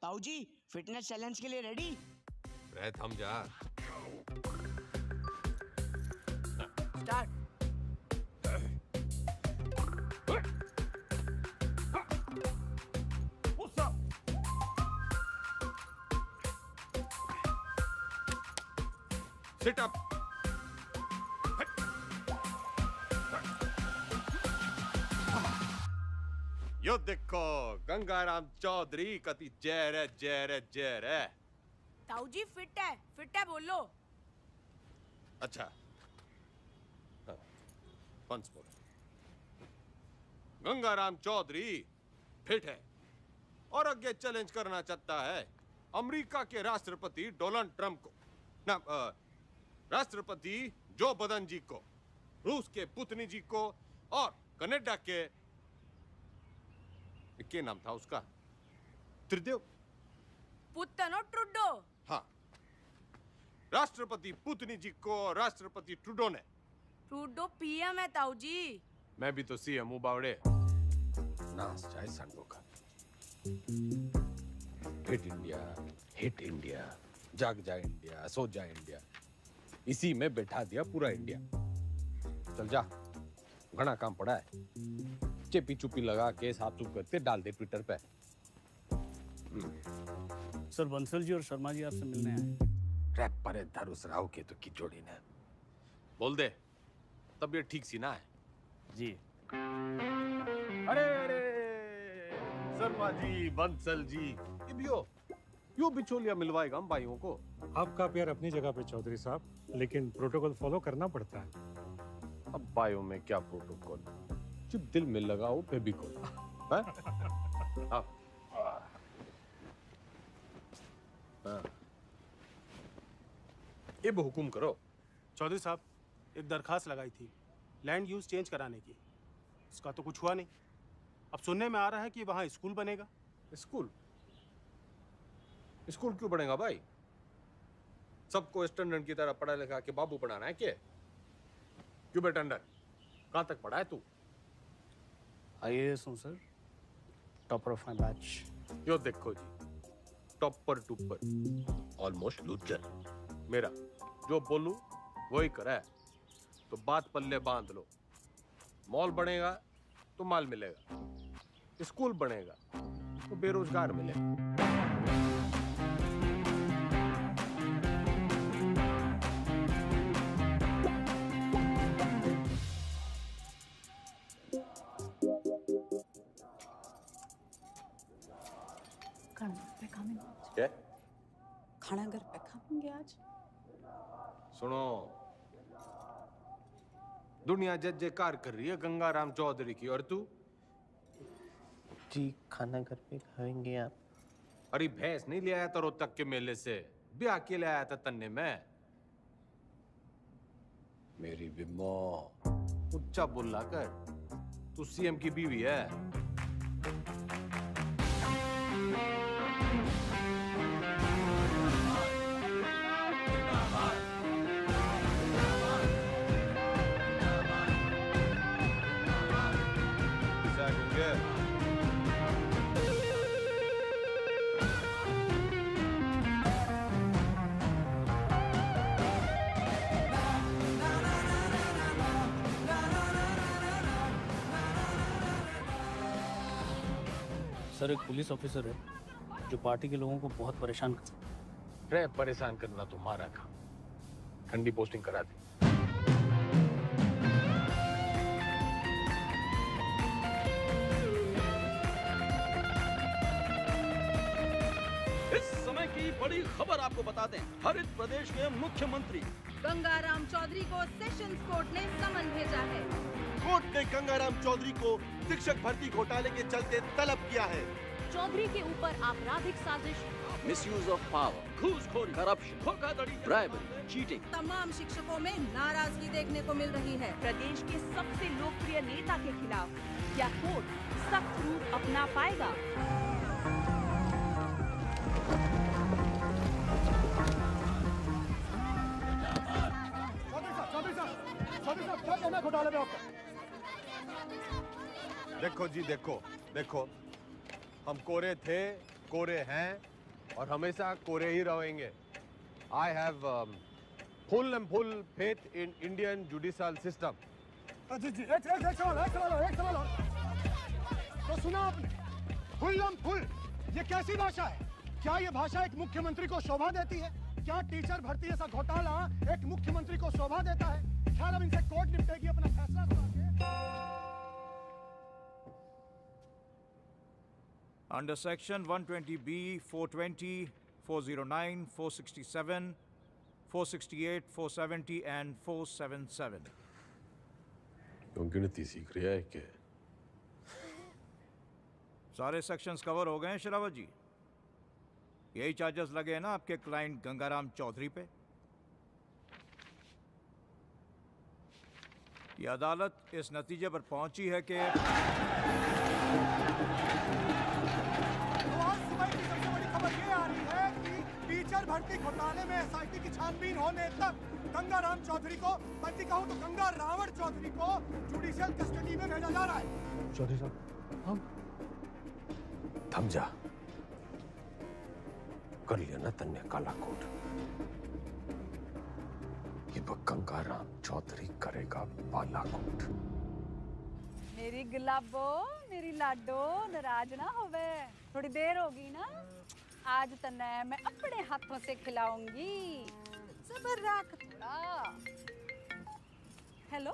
ताऊ जी fitness challenge के लिए रेडी? रह थम जा। स्टार्ट। Sit up. यो देखो गंगाराम चौधरी कति जहर है, जहर है, जहर है। ताऊ जी फिट है बोलो। अच्छा once more. Gangaram Chaudhary fit है और आगे चैलेंज करना चाहता है अमेरिका के राष्ट्रपति डोनाल्ड ट्रंप को, ना राष्ट्रपति जो बदन जी को, रूस के पुतिन जी को और कनाडा के क्या नाम था उसका, त्रिदेव पुतनो ट्रुडो। हाँ, राष्ट्रपति पुतिन जी को राष्ट्रपति ट्रूडो ने। ट्रुडो पीएम है ताऊ जी। मैं भी तो सीएम हूँ बावड़े। नाच जाए संडो का। हिट इंडिया, जाग जाए इंडिया, सो जाए इंडिया, इसी में बैठा दिया पूरा इंडिया। चल जा, घना काम पड़ा है। चेपी चुपी लगा के साफ सुफ करके डाल दे ट्विटर पे। सर बंसल जी और शर्मा जी आपसे मिलने आए। रैप पर धरुस राव के तो की जोड़ी ने। बोल दे, तबीयत ठीक सी ना है? जी। अरे शर्मा जी, बंसल जी, ये भी हो, यो बिचौलिया मिलवाएगा हम भाइयों को। आपका प्यार अपनी जगह पे चौधरी साहब, लेकिन प्रोटोकॉल फॉलो करना पड़ता है। अब भाइयों में क्या प्रोटोकॉल, जब दिल में लगाओ फेविकोल। अब हुकुम करो। चौधरी साहब, एक दरखास्त लगाई थी लैंड यूज चेंज कराने की, इसका तो कुछ हुआ नहीं। अब सुनने में आ रहा है कि वहाँ स्कूल बनेगा। स्कूल? स्कूल क्यों बनेगा भाई? सबको स्टैंडर्ड की तरह पढ़ा लिखा के बाबू बनाना है क्या? क्यों बेटा अंडर, कहाँ तक पढ़ा है तू? IAS हूँ sir, topper of my batch. Yo देखो जी, टॉपर टूपर, ऑलमोस्ट लूजर। मेरा जो बोलूं वही करे, तो बात पल्ले बांध लो। मॉल बनेगा तो माल मिलेगा, स्कूल बनेगा तो बेरोजगार मिलेगा। क्या? खाना घर पे खाएंगे आज। सुनो, दुनिया जय जयकार कर रही है गंगाराम चौधरी की, और तू? जी खाना घर पे खाएंगे आप। अरे भैंस नहीं ले आया था रोहतक के मेले से, ब्याह के ले आया था तन्ने में। मेरी बिम्मो, उच्चा बोला कर, तू सीएम की बीवी है। सर एक पुलिस ऑफिसर है जो पार्टी के लोगों को बहुत परेशान करता है। परेशान करना तुम्हारा काम, ठंडी पोस्टिंग करा दी। इस समय की बड़ी खबर आपको बता दें, हरित प्रदेश के मुख्यमंत्री गंगाराम चौधरी को सेशंस कोर्ट ने समन भेजा है। कोर्ट ने गंगाराम चौधरी को शिक्षक भर्ती घोटाले के चलते तलब किया है। चौधरी के ऊपर आपराधिक साजिश, मिसयूज ऑफ पावर, घूसखोरी, करप्शन, धोखाधड़ी, ब्राइबरी, चीटिंग। तमाम शिक्षकों में नाराजगी देखने को मिल रही है। प्रदेश के सबसे लोकप्रिय नेता के खिलाफ क्या कोर्ट सख्त रूप अपना पाएगा? क्या कहना घोटाले में आपका? देखो जी, देखो देखो, हम कोरे थे, कोरे हैं और हमेशा कोरे ही रहेंगे। I have full and full faith in Indian judicial system. जी जी एक सवाल और। तो सुना आपने, फुल ये कैसी भाषा है? क्या ये भाषा एक मुख्यमंत्री को शोभा देती है? क्या टीचर भर्ती जैसा घोटाला एक मुख्यमंत्री को शोभा देता है? ख्याल अब इनसे कोर्ट निपटेगी अपना फैसला सुना के। Under section 120B, 420, 409, 467, 468, 470 and 477. क्यों गिनती सीख रहा है क्या? सारे सेक्शंस कवर हो गए हैं शरावत जी। यही चार्जेस लगे हैं ना आपके क्लाइंट गंगाराम चौधरी पे। ये अदालत इस नतीजे पर पहुंची है कि खबर ये आ रही है कि टीचर भर्ती घोटाले में एसआईटी की छानबीन होने तक गंगाराम चौधरी को, बल्कि कहूं तो गंगा रावण चौधरी को जुडिशियल कस्टडी में भेजा जा रहा है। चौधरी साहब, हम थम जा। कर लिया ना तन्ने काला कोट। ये गंगाराम चौधरी करेगा बालाकोट। मेरी गुलाबो, मेरी लाडो, नाराज ना होवे। थोड़ी देर होगी ना, आज तन्ने मैं अपने हाथों से खिलाऊंगी। सबर रख थोड़ा। हेलो,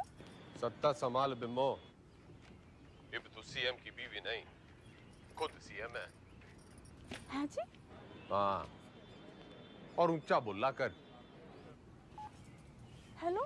सत्ता संभाल बिम्बो। अब तू सीएम की बीवी नहीं, खुद सीएम है। हाँ जी? हाँ, और ऊंचा बोला कर। हेलो,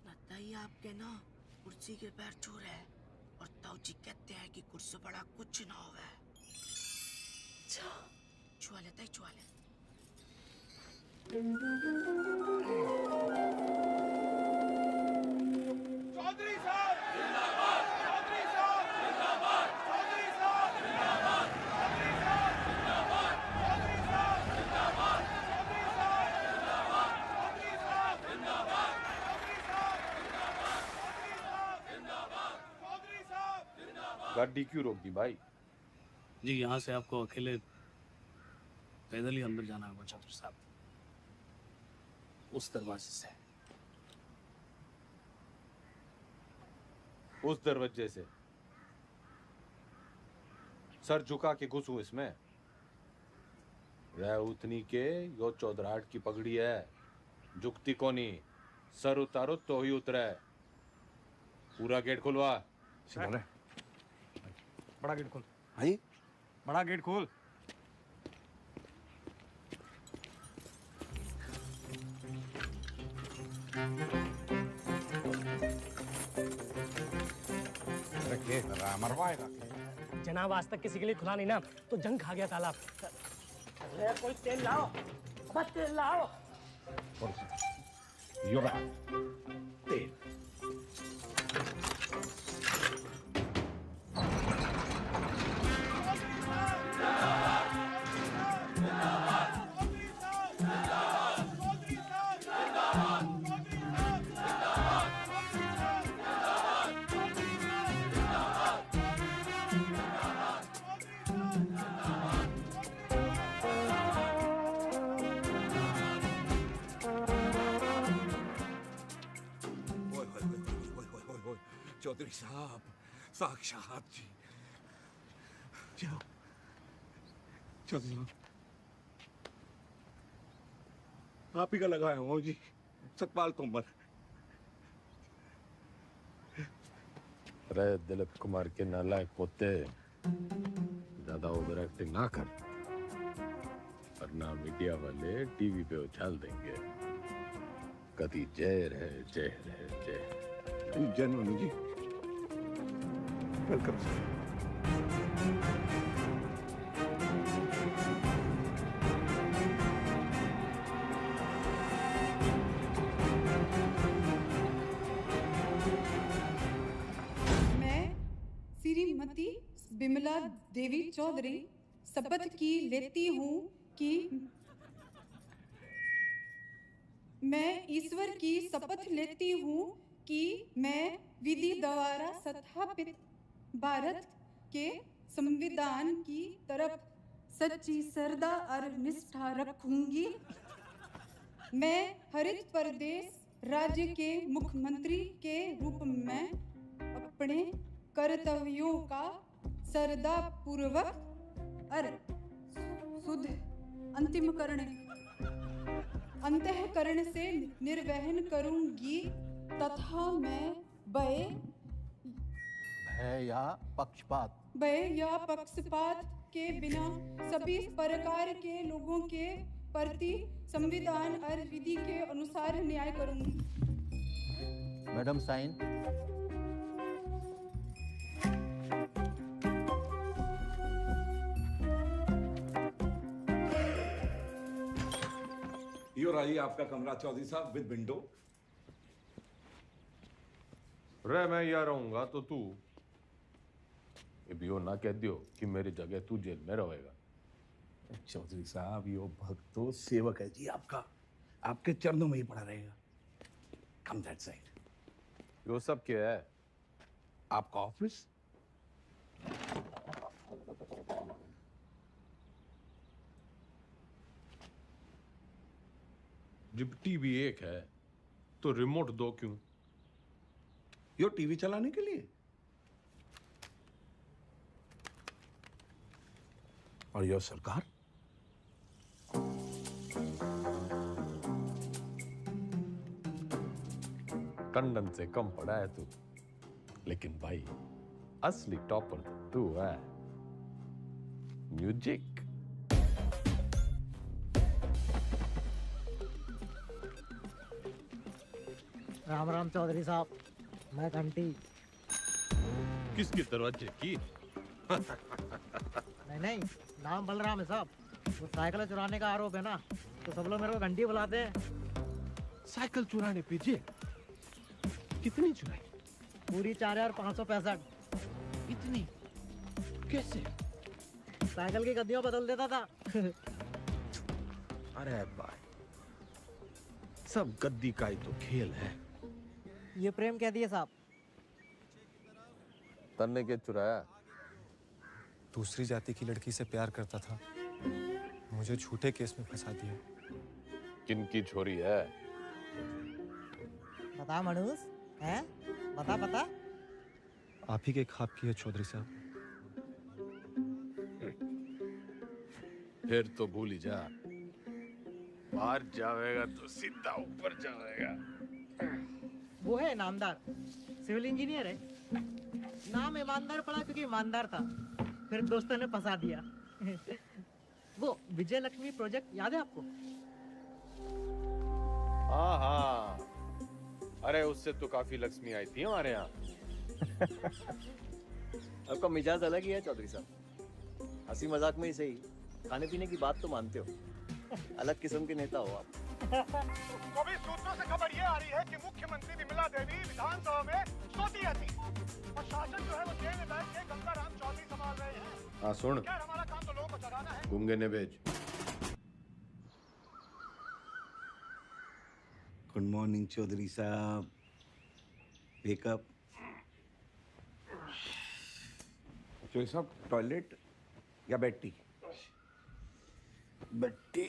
बताइए आपके ना कुर्सी के पैर छू रहे हैं और ताऊजी कहते हैं कि कुर्सी बड़ा कुछ ना होवे। छुआ लेता है, छुआ ले। चौधरी साहब जिंदाबाद, चौधरी साहब जिंदाबाद, चौधरी साहब जिंदाबाद, चौधरी साहब जिंदाबाद, चौधरी साहब जिंदाबाद, चौधरी साहब जिंदाबाद, चौधरी साहब जिंदाबाद, चौधरी साहब जिंदाबाद, चौधरी साहब जिंदाबाद। गाड़ी क्यों रोक दी भाई? जी, यहाँ से आपको अकेले पैदल ही अंदर जाना होगा चौधरी साहब, उस दरवाजे से। उस दरवाजे से? सर झुका के घुसूं इसमें? रह उतनी के यो चौधराहट की पगड़ी है, झुकती कोनी। सर उतारो तो ही उतरे। पूरा गेट खुलवा। बड़ा गेट खोल। भाई बड़ा गेट खोल। मरवाएगा जनाब, आज तक किसी के लिए खुला नहीं ना, तो जंग खा गया तालाब। कोई तेल लाओ, बस तेल लाओ। तेल चौधरी साहब, साक्षात जी। चौधरी साहब, आप ही का लगाया हूँ जी, सतपाल तोमर। अरे दिलीप कुमार के नालायक पोते, ज्यादा ओवर एक्टिंग ना कर, वरना मीडिया वाले टीवी पे उछाल देंगे। कभी जय रहे, जय रहे, जय। प्लीज जय नोनी जी, वेलकम सर। मैं श्रीमती बिमला देवी चौधरी शपथ की लेती हूँ कि मैं ईश्वर की शपथ लेती हूँ कि मैं विधि द्वारा स्थापित भारत के संविधान की तरफ सच्ची श्रद्धा और निष्ठा रखूंगी। मैं हरित प्रदेश राज्य के मुख्यमंत्री के रूप में अपने कर्तव्यों का श्रद्धा पूर्वक और शुद्ध अंतःकरण से निर्वहन करूंगी तथा मैं भय या पक्षपात के बिना सभी प्रकार के लोगों के प्रति संविधान और विधि के अनुसार न्याय करूंगी। Madam sign. यो रही आपका कमरा चौधरी साहब विद विंडो। रे मैं यहाँ रहूंगा तो तू ये भी हो ना कह दियो कि मेरी जगह तू जेल में रहेगा। चौधरी साहब यो भक्त तो सेवक है जी आपका, आपके चरणों में ही पड़ा रहेगा। कम दैट साइड। यो सब क्या है? आपका ऑफिस। जब टीवी एक है तो रिमोट दो क्यों? यो टीवी चलाने के लिए। और यो सरकार। टंडन से कम पड़ा है तू, लेकिन भाई असली टॉपर तू है। म्यूजिक। राम राम चौधरी साहब, मैं घंटी। किसके दरवाजे की? नहीं, नाम बलराम है साहब। वो साइकिल चुराने का आरोप है ना, तो सब लोग मेरे को घंटी बुलाते हैं। साइकिल चुराने पे जेल? कितनी चुराई? पूरी 4565। इतनी? कैसे? साइकिल की गद्दियों बदल देता था। अरे भाई, सब गद्दी का ही तो खेल है। ये प्रेम कह दिए साहब। तन्ने के चुराया? दूसरी जाति की लड़की से प्यार करता था, मुझे झूठे केस में फंसा दिया। किनकी छोरी है? बता मनुष, हैं? बता। आप ही के खाप की है चौधरी साहब। फिर तो भूल ही जा, बाहर जाएगा तो सीधा ऊपर जाएगा। वो है नामदार, सिविल इंजीनियर है। नाम ईमानदार पड़ा क्योंकि ईमानदार था, फिर दोस्तों ने फंसा दिया। वो विजय लक्ष्मी प्रोजेक्ट याद है आपको? हाँ, अरे उससे तो काफी लक्ष्मी आई थी हमारे यहाँ। आपका मिजाज अलग ही है चौधरी साहब, हंसी मजाक में ही सही, खाने पीने की बात तो मानते हो। अलग किस्म के नेता हो आप। तो भी सूत्रों से खबर ये आ रही है कि मुख्यमंत्री विमला देवी विधानसभा में सोती रहती और शासन जो है वो जेल में बैठ के गंगाराम चौधरी संभाल रहे हैं। हाँ सुन, खैर हमारा काम तो लोगों को जगाना है। गूंगे ने भेज। गुड मॉर्निंग चौधरी साहब, वेकअप। चौधरी साहब टॉयलेट या बेड टी? Bed tea.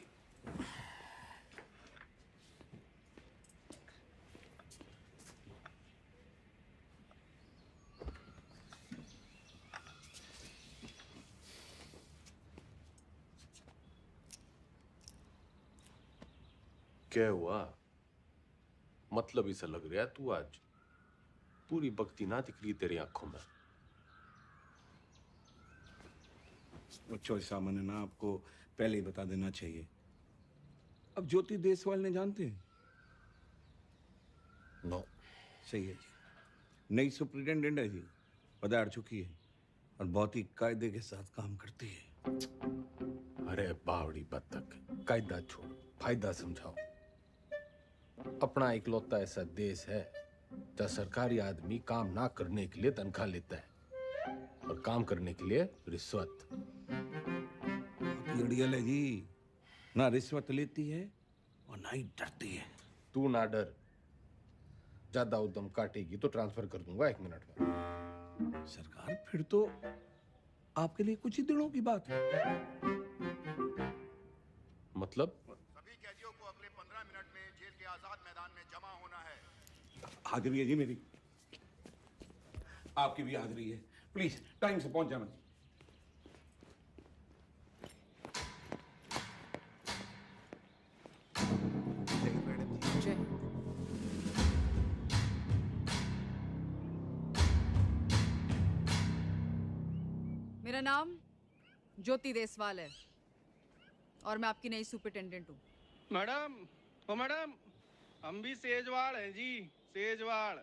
क्या हुआ? मतलब इसे लग रहा है तू आज पूरी भक्ति ना दिख रही तेरी आंखों में। चौधरी साहब मैंने ना आपको पहले ही बता देना चाहिए। अब ज्योति देसवाल ने जानते हैं? नो। सही है जी। नई सुप्रिटेंडेंट है जी, पधार चुकी है और बहुत ही कायदे के साथ काम करती है। अरे बावड़ी बत्तख, कायदा छोड़, फायदा समझाओ। अपना इकलौता ऐसा देश है जहाँ सरकारी आदमी काम ना करने के लिए तनख्वाह लेता है और काम करने के लिए रिश्वत। अड़ियल है जी, ना रिश्वत लेती है और ना ही डरती है। तू ना डर, ज्यादा उद्यम काटेगी तो ट्रांसफर कर दूंगा 1 मिनट में। सरकार फिर तो आपके लिए कुछ ही दिनों की बात है। मतलब? सभी कैदियों को अगले 15 मिनट में जेल के आजाद मैदान में जमा होना है। हाजिरी है जी मेरी, आपकी भी हाजिरी है। प्लीज टाइम से पहुंच जाना। मेरा नाम ज्योति देसवाल है और मैं आपकी नई सुपरिटेंडेंट हूँ। मैडम, ओ मैडम, हम भी सेजवाड़ हैं जी, सेजवाड़।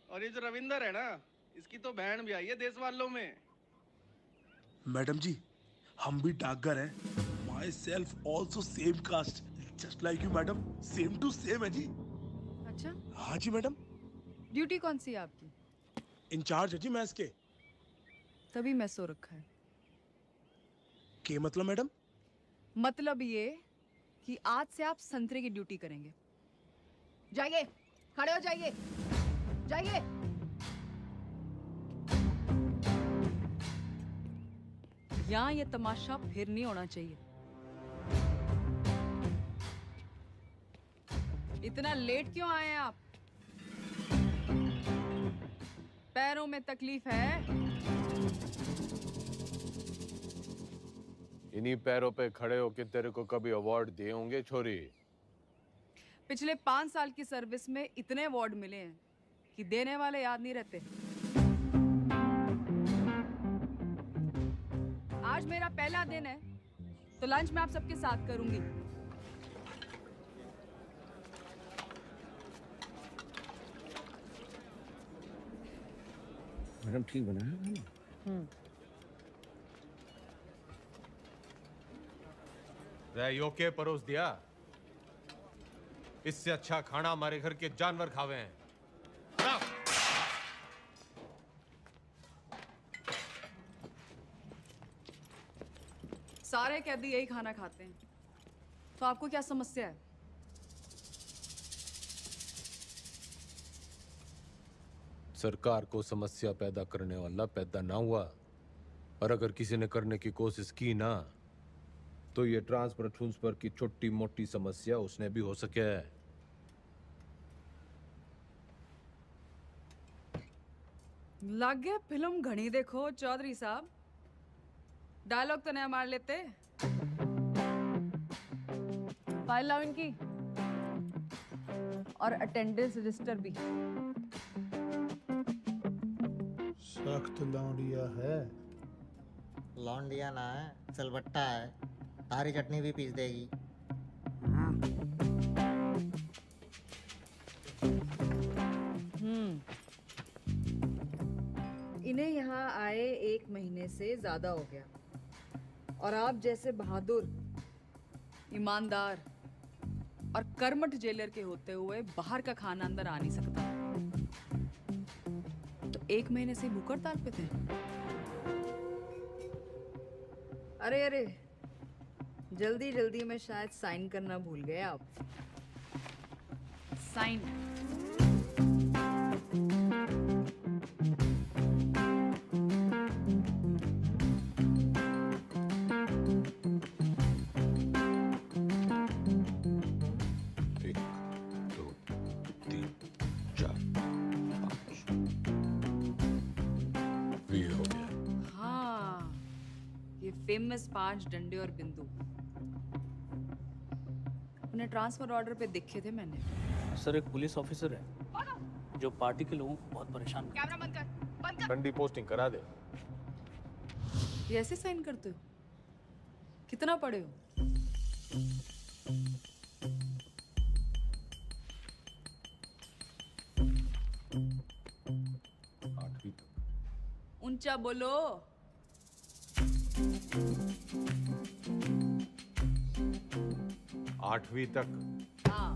और ये जो रविंदर है ना, इसकी तो बहन भी आई है देश वालों में। मैडम जी, हम भी डाकघर हैं। Myself also same caste, just like you madam, same to same है जी। अच्छा? हाँ जी मैडम। ड्यूटी कौन सी है आपकी? इंचार्ज है जी मैस के। तभी मैं सो रखा है। के मतलब मैडम? मतलब ये कि आज से आप संतरे की ड्यूटी करेंगे। जाइए, खड़े हो जाइए, जाइए। यहाँ ये तमाशा फिर नहीं होना चाहिए। इतना लेट क्यों आए हैं आप? पैरों में तकलीफ है? इन्हीं पैरों पे खड़े होके तेरे को कभी अवार्ड दिए होंगे छोरी? पिछले 5 साल की सर्विस में इतने अवार्ड मिले हैं कि देने वाले याद नहीं रहते। आज मेरा पहला दिन है तो लंच मैं आप सबके साथ करूंगी। मैडम ठीक बना है? योके परोस दिया। इससे अच्छा खाना हमारे घर के जानवर खावे हैं। सारे कैदी यही खाना खाते हैं, तो आपको क्या समस्या है? सरकार को समस्या पैदा करने वाला पैदा ना हुआ, और अगर किसी ने करने की कोशिश की ना, तो ये ट्रांसफर की छोटी मोटी समस्या उसने भी हो सके है। लग गया फिल्म घनी देखो चौधरी साहब। डायलॉग तो नया मार लेते। फाइल लाओ इनकी, और अटेंडेंस रजिस्टर भी। सख्त लौंडिया है। लौंडिया ना है, सिलबट्टा है। तारी चटनी भी पीस देगी। इन्हें यहाँ आए 1 महीने से ज्यादा हो गया, और आप जैसे बहादुर, ईमानदार और कर्मठ जेलर के होते हुए बाहर का खाना अंदर आ नहीं सकता। तो 1 महीने से भूख हड़ताल पे थे। अरे अरे, जल्दी जल्दी में शायद साइन करना भूल गए आप। साइन। फेमस 5 डंडे और बिंदु अपने ट्रांसफर ऑर्डर पे देखे थे मैंने। सर, एक पुलिस ऑफिसर है जो पार्टी के लोगों को बहुत परेशान करता है। कैमरा बंद कर, बंद कर। ठंडी पोस्टिंग करा दे। ये ऐसे साइन करते हो? कितना पढ़े हो? ऊंचा बोलो। आठवीं तक। हाँ।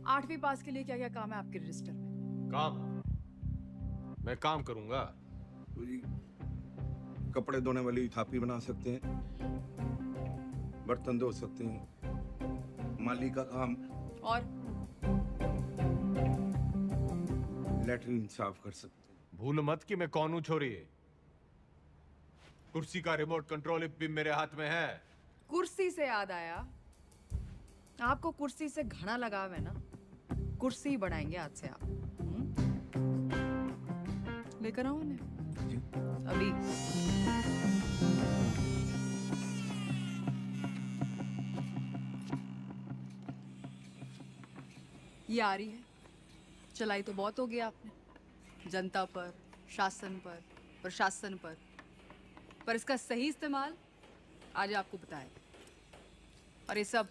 8वीं पास के लिए क्या क्या काम है आपके रजिस्टर में? काम? मैं काम करूंगा। तो जी कपड़े धोने वाली थापी बना सकते हैं, बर्तन धो सकते हैं, माली का काम, और लेटरिन साफ कर सकते हैं। भूल मत कि मैं कौन हूं छोरी। कुर्सी का रिमोट कंट्रोल भी मेरे हाथ में है। कुर्सी से याद आया, आपको कुर्सी से घना लगाव है ना, कुर्सी बढ़ाएंगे आज से आप। लेकर आओ उन्हें अभी। ये आ रही है, चलाई तो बहुत हो गया आपने, जनता पर, शासन पर, प्रशासन पर इसका सही इस्तेमाल आज आपको बताए। और ये सब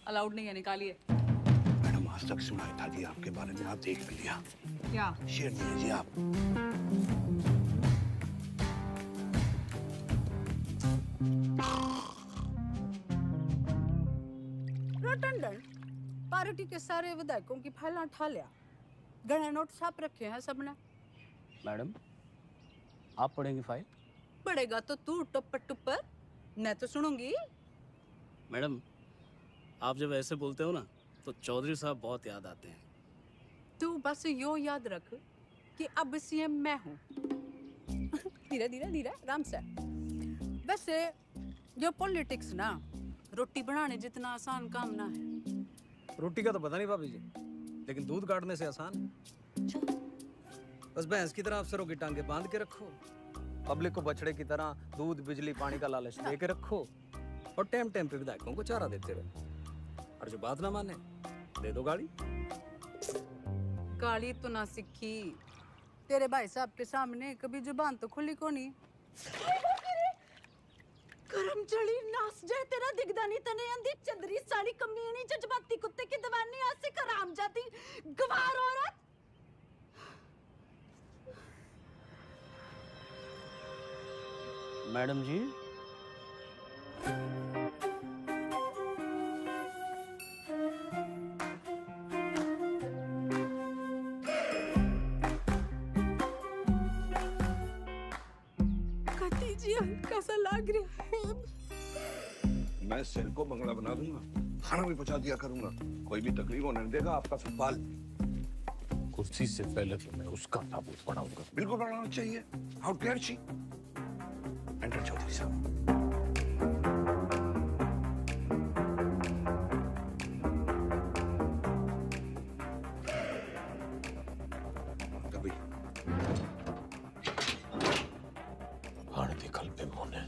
अलाउड नहीं है, निकालिए। मैडम आज तक सुनाई था जी आपके बारे में, आप देख भी लिया। क्या शेर नहीं है जी आप। टंडन पार्टी के सारे विधायकों की फाइलें उठा लिया, गणे नोट छाप रखे हैं सबने। मैडम आप पढ़ेंगी फाइल? पड़ेगा तो तू टुप्पर टुप्पर, मैं तो सुनूंगी। मैडम आप जब ऐसे बोलते हो ना तो चौधरी साहब बहुत याद आते हैं। तू बस यो याद रख कि अब सीएम मैं हूँ। धीरे धीरे धीरे आराम से। वैसे ये पॉलिटिक्स ना रोटी बनाने जितना आसान काम ना है। रोटी का तो पता नहीं भाभी जी, लेकिन दूध काटने से आसान है। बस भैंस की तरह अफसरों की टांगे बांध के रखो, पब्लिक को बछड़े की तरह दूध बिजली पानी का लालच दे के रखो, और टाइम टाइम पे विधायकों को चारा देते रहो। और जो बात ना माने दे दो गाड़ी। गाली तो ना सीखी, तेरे भाई साहब के सामने कभी जुबान तो खुली को नहीं। करम चढ़ी नास जाए तेरा दिगदानी तने अंधी चंदरी साड़ी कमीनी जज्बाती कुत्ते की दवानी आज से कराम जाती गवार औरत। मैडम जी कती जी हल्का सा लग रहा है। मैं सिर को बंगला बना दूंगा, खाना भी पहुंचा दिया करूंगा, कोई भी तकलीफ होने नहीं देगा आपका सवाल। कुर्सी से पहले तो मैं उसका ताबूत पढ़ाऊंगा। बिल्कुल पढ़ाना चाहिए। How dare she. Enter Chaudhary साहब। कभी हाण दिखल पे मोने।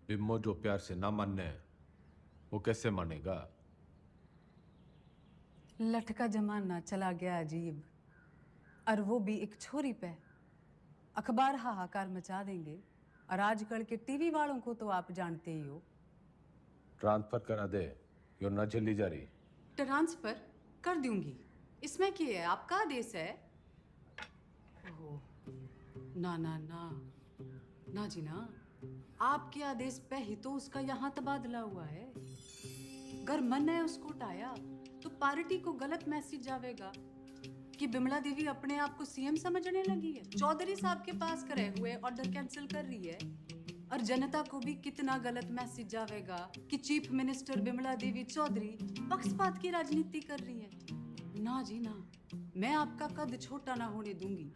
बिम्मो जो प्यार से ना मानने वो कैसे मानेगा? लटका जमाना चला गया अजीब, और वो भी एक छोरी पे। अखबार हाहाकार मचा देंगे, और आजकल के टीवी वालों को तो आप जानते ही हो। ट्रांसफर करा दे, यो न झेली जा रही। ट्रांसफर कर दूंगी, इसमें क्या है, आपका आदेश है। ओह, ना ना ना ना जी ना, आपके आदेश पे ही तो उसका यहाँ तबादला हुआ है। अगर मन है उसको उठाया तो पार्टी को गलत मैसेज जावेगा कि बिमला देवी अपने आप को सीएम समझने लगी है, चौधरी साहब के पास करे हुए ऑर्डर कैंसिल कर रही है। और जनता को भी कितना गलत मैसेज जावेगा कि चीफ मिनिस्टर बिमला देवी चौधरी पक्षपात की राजनीति कर रही है। ना जी ना, मैं आपका कद छोटा ना होने दूंगी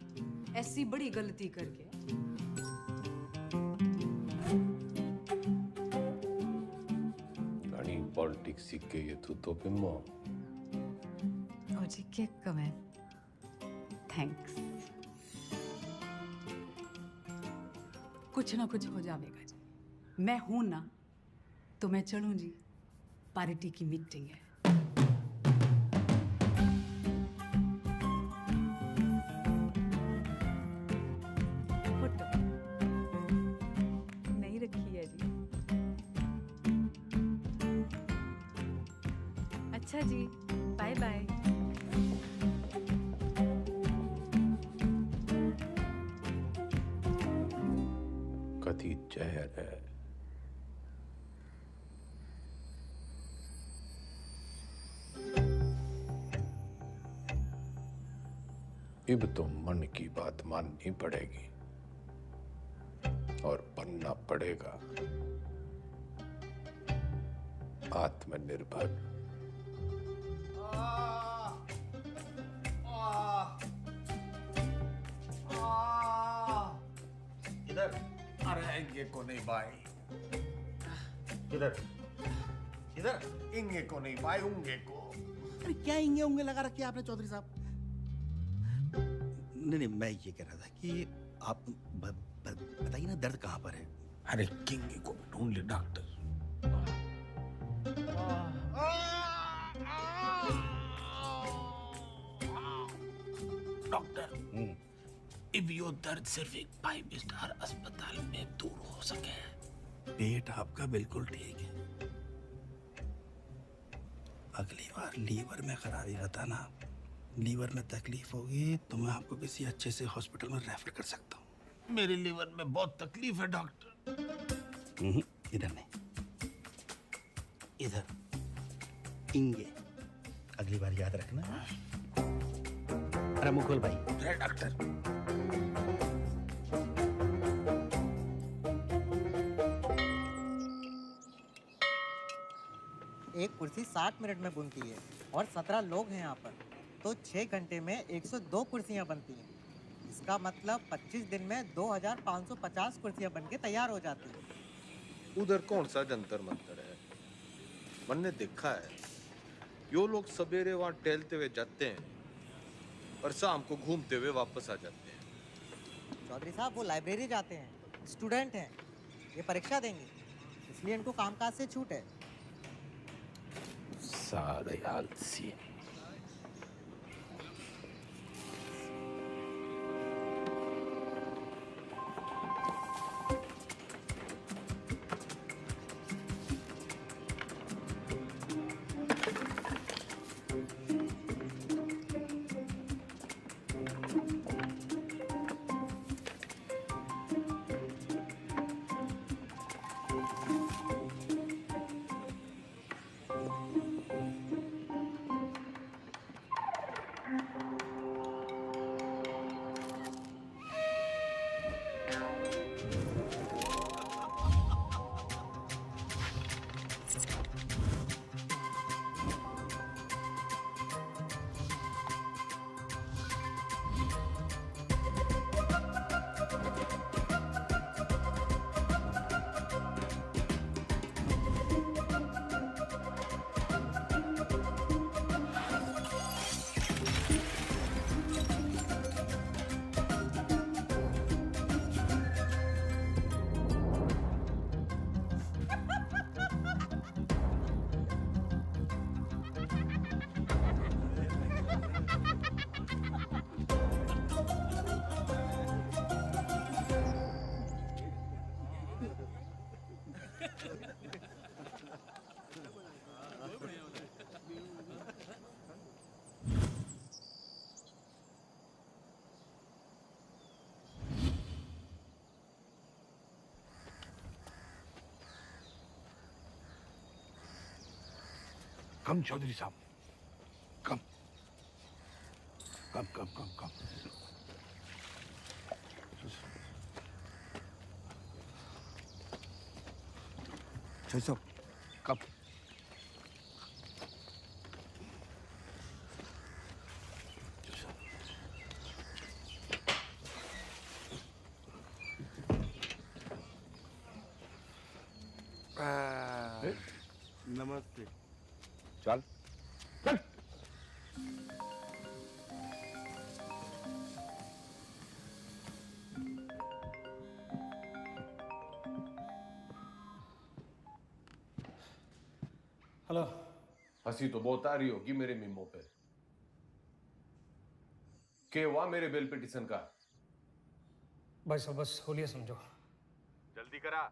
ऐसी बड़ी गलती करके। पॉलिटिक्स सीख के ये तो बिम्मो। logique quand même. Thanks. कुछ ना कुछ हो जाएगा जी. मैं हूं ना तो मैं चलूं जी. पार्टी की मीटिंग है. फोटो नहीं रखी है जी. अच्छा जी, बाय बाय. कथी जहर है. अब तो मन की बात माननी पड़ेगी और बनना पड़ेगा आत्मनिर्भर. इधर. अरे इंगे को नहीं भाई. इधर. इधर. इंगे को नहीं भाई, उंगे को. अरे क्या इंगे उंगे लगा रखे आपने चौधरी साहब? नहीं, मैं ये कह रहा था कि आप बताइए ना दर्द कहाँ पर है? अरे किंगे को ढूंढ ले डॉक्टर. डॉक्टर, अब यो दर्द सिर्फ एक 5 स्टार अस्पताल में दूर हो सके. पेट आपका बिल्कुल ठीक है. अगली बार लीवर में खराबी बताना. लीवर में तकलीफ होगी तो मैं आपको किसी अच्छे से हॉस्पिटल में रेफर कर सकता हूँ. मेरे लीवर में बहुत तकलीफ है डॉक्टर. इधर नहीं, इधर. इंगे. अगली बार याद रखना. अरे मुकुल भाई. अरे डॉक्टर. एक कुर्सी 60 मिनट में बनती है और 17 लोग हैं यहाँ पर, तो 6 घंटे में 102 कुर्सियाँ बनती हैं. इसका मतलब 25 दिन में 2550 कुर्सियाँ बनके तैयार हो जाती हैं. उधर कौन सा जंतर मंतर है? मैंने देखा है यो लोग सवेरे वहां टहलते हुए जाते हैं और शाम को घूमते हुए वापस आ जाते हैं. चौधरी साहब वो लाइब्रेरी जाते हैं, स्टूडेंट हैं, ये परीक्षा देंगे, इसलिए इनको कामकाज से छूट है. सारे आलसी. कम चौधरी साहब, कम कम कम कम कम. चौधरी साहब, कम. नमस्ते. चल चल. हेलो। हंसी तो बहुत आ रही होगी मेरे मीमो पे। क्या हुआ मेरे बेल पिटीशन का? भाई साहब बस होलिया समझो। जल्दी करा।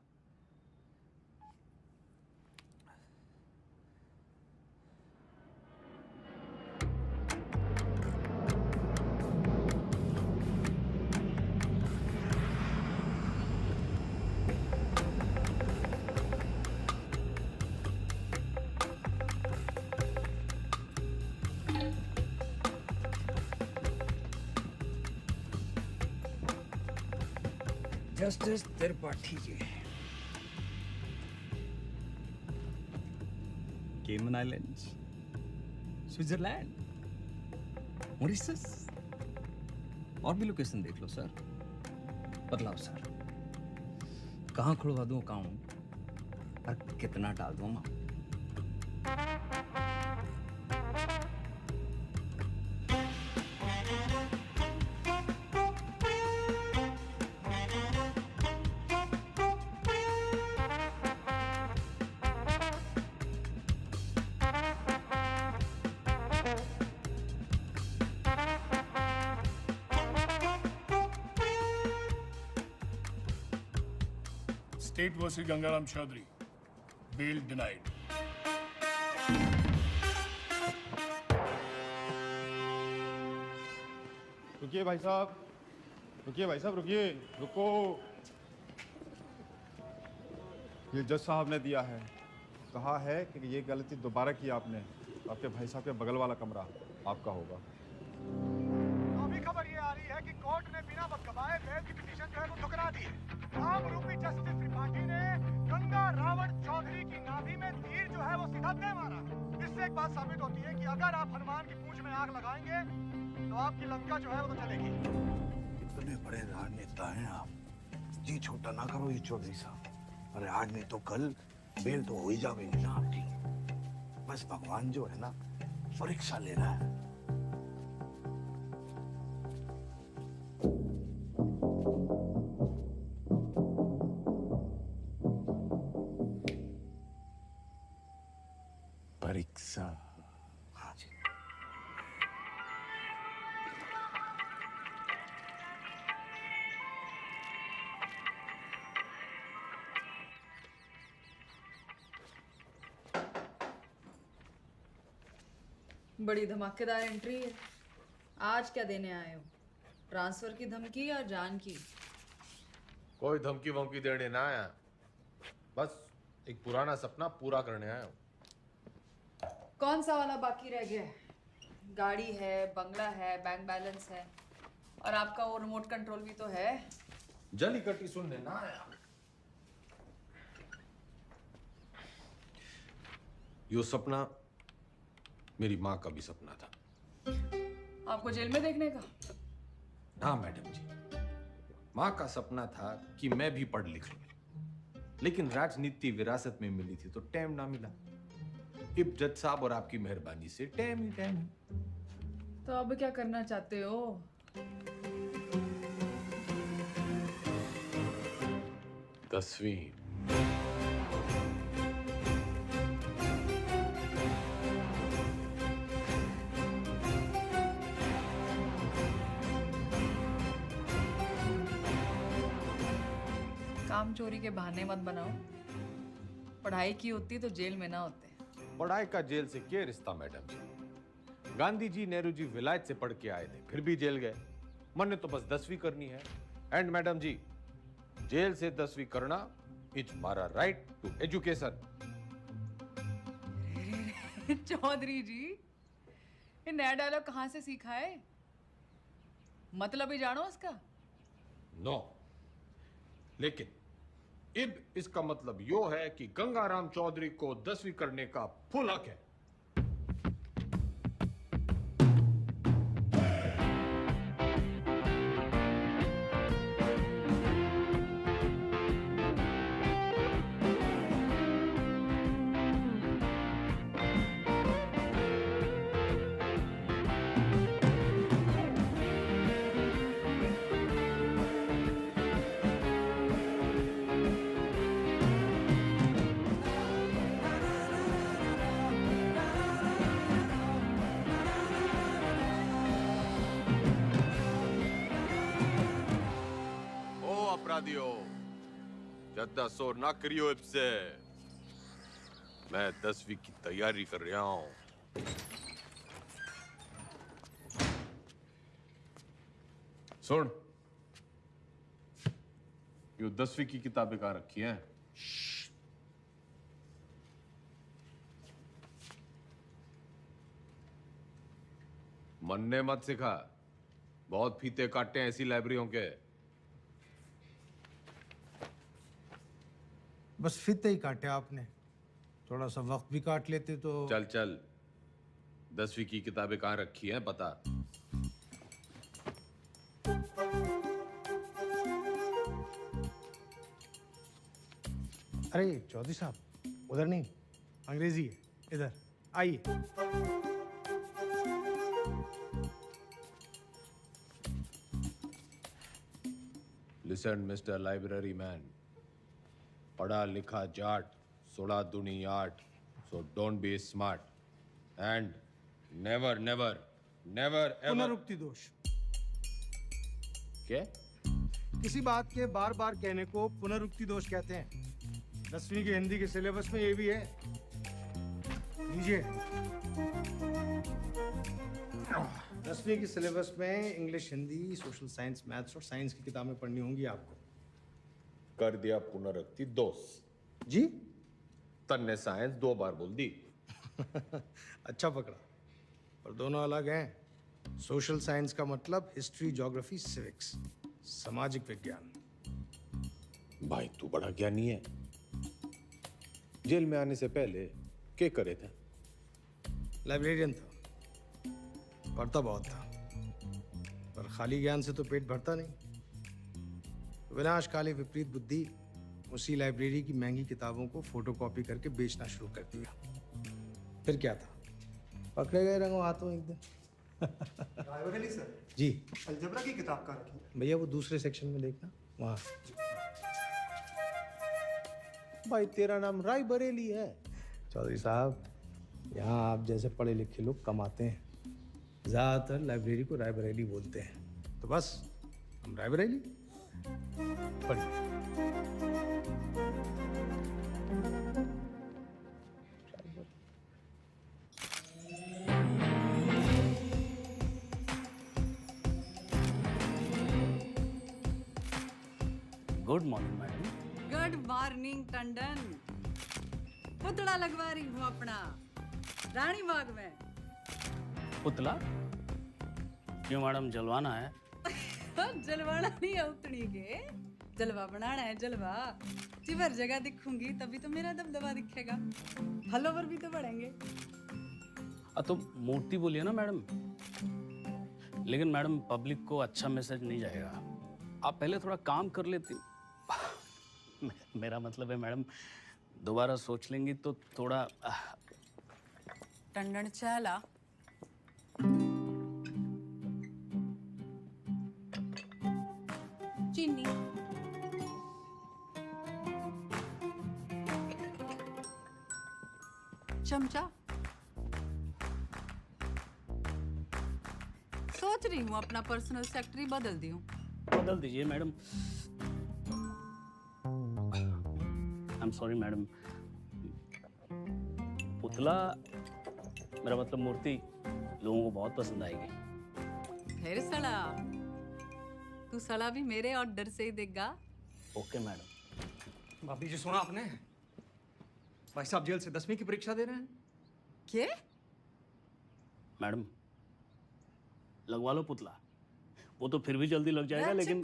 जस्टिस त्रिपाठी जी, केमन आइलैंड्स, स्विट्जरलैंड, मॉरिशस, और भी लोकेशन देख लो सर। बतलाओ सर, कहाँ खुलवा दूँ अकाउंट और कितना डाल दूँ amount? State versus Gangaram Chaudhary. Bail denied. रुकिए भाई साहब, रुकिए भाई साहब, रुकिए, रुको। ये जज साहब ने दिया है, कहा है कि ये गलती दोबारा की आपने, आपके भाई साहब के बगल वाला कमरा आपका होगा। अभी खबर ये आ रही है कि कोर्ट ने बिना वक्त गवाए बेल की पिटीशन जो है वो ठुकरा दी है। आम रूपी जस्टिस त्रिपाठी ने गंगा रावण चौधरी की नाभि में तीर जो है वो सीधा दे मारा। इससे एक बात साबित होती है कि अगर आप हनुमान की पूंछ में आग लगाएंगे तो आपकी लंका जो है वो तो चलेगी। इतने बड़े राजनेता हैं आप, जी छोटा ना करो ये चौधरी साहब। अरे आज नहीं तो कल बेल तो हो ही जाएगी ना आपकी। बस भगवान जो है ना परीक्षा ले रहा है। परीक्षा। हाँ जी। बड़ी धमाकेदार एंट्री है। आज क्या देने आए हो? ट्रांसफर की धमकी या जान की? कोई धमकी वमकी देने ना आया, बस एक पुराना सपना पूरा करने आया हूँ। कौन सा वाला बाकी रह गया है? गाड़ी है, बंगला है, बैंक बैलेंस है, और आपका वो रिमोट कंट्रोल भी तो है। जली कटी सुनने ना आया। यो सपना मेरी माँ का भी सपना था। आपको जेल में देखने का? हाँ मैडम जी, माँ का सपना था कि मैं भी पढ़ लिख लूं, लेकिन राजनीति विरासत में मिली थी तो टाइम ना मिला। इब जज साहब और आपकी मेहरबानी से टाइम ही टाइम। तो अब क्या करना चाहते हो? दसवीं। काम चोरी के बहाने मत बनाओ। पढ़ाई की होती तो जेल में ना होते। पढ़ाई का जेल से क्या रिश्ता मैडम जी? गांधी जी, नेहरू जी विलायत से पढ़ के आए थे, फिर भी जेल गए। मैंने तो बस 10वीं करनी है। एंड मैडम जी, जेल से 10वीं करना इज मारा राइट टू एजुकेशन। चौधरी जी, ये नया डायलॉग कहाँ से सीखा है? मतलब ही जानो उसका? नो, लेकिन इब इसका मतलब यो है कि गंगाराम चौधरी को 10वीं करने का फुल हक है। दियो जद्दा सो ना करियो इससे मैं 10वीं की तैयारी कर रहा हूं सुन यो 10वीं की किताबें कहाँ रखी हैं मन्ने मत सिखा बहुत फीते काटे हैं ऐसी लाइब्रेरियों के बस फीते ही काटे आपने थोड़ा सा वक्त भी काट लेते तो चल चल 10वीं की किताबें कहाँ रखी हैं बता अरे चौधरी साहब उधर नहीं अंग्रेजी है इधर आइए लिसन मिस्टर लाइब्रेरी मैन पढ़ा लिखा जाट 16 दूनी 8 so don't be smart and never never never ever पुनरुक्ति दोष क्या किसी बात के बार बार कहने को पुनरुक्ति दोष कहते हैं 10वीं के हिंदी के सिलेबस में ये भी है लीजिए 10वीं के सिलेबस में English Hindi social science maths और साइंस की किताबें पढ़नी होंगी आपको कर दिया पुनरुक्ति दोष जी तन्ने साइंस 2 बार बोल दी अच्छा पकड़ा पर दोनों अलग हैं सोशल साइंस का मतलब हिस्ट्री ज्योग्राफी सिविक्स सामाजिक विज्ञान भाई तू बड़ा ज्ञानी है जेल में आने से पहले क्या करे थे लाइब्रेरियन था पढ़ता बहुत था पर खाली ज्ञान से तो पेट भरता नहीं विनाशकाली विपरीत बुद्धि उसी लाइब्रेरी की महंगी किताबों को फोटोकॉपी करके बेचना शुरू कर दिया फिर क्या था पकड़े गए रंगों हाथों एक दिन रायबरेली सर जी अलजबरा की किताब कहाँ रखी है भैया वो दूसरे सेक्शन में देखना वहाँ भाई तेरा नाम राय बरेली है चौधरी साहब यहाँ आप जैसे पढ़े लिखे लोग कम आते हैं ज़्यादातर लाइब्रेरी को रायबरेली बोलते हैं तो बस हम रायबरेली पढ़िए good morning madam good morning Tandon पुतला लगवा रही हूँ अपना रानी बाग में पुतला क्यों मैडम जलवाना है जलवाना नहीं है उतनी के जलवा बनाना है जलवा जिवर जगह दिखूंगी तभी तो मेरा दबदबा दिखेगा फॉलोवर भी तो बढ़ेंगे तो मूर्ति बोलिए ना मैडम लेकिन मैडम पब्लिक को अच्छा मैसेज नहीं जाएगा आप पहले थोड़ा काम कर लेती मेरा मतलब है मैडम दोबारा सोच लेंगी तो थोड़ा टंडन चला चीनी चमचा सोच रही हूँ अपना पर्सनल सेक्रेटरी बदल दी हूँ बदल दीजिए madam I am sorry madam पुतला मेरा मतलब मूर्ति लोगों को बहुत पसंद आएगी फिर सड़ा तू सड़ा भी मेरे ऑर्डर से ही देगा ओके मैडम भाभी जी सुना आपने भाई साहब जेल से 10वीं की परीक्षा दे रहे हैं क्या मैडम लगवा लो पुतला वो तो फिर भी जल्दी लग जाएगा लेकिन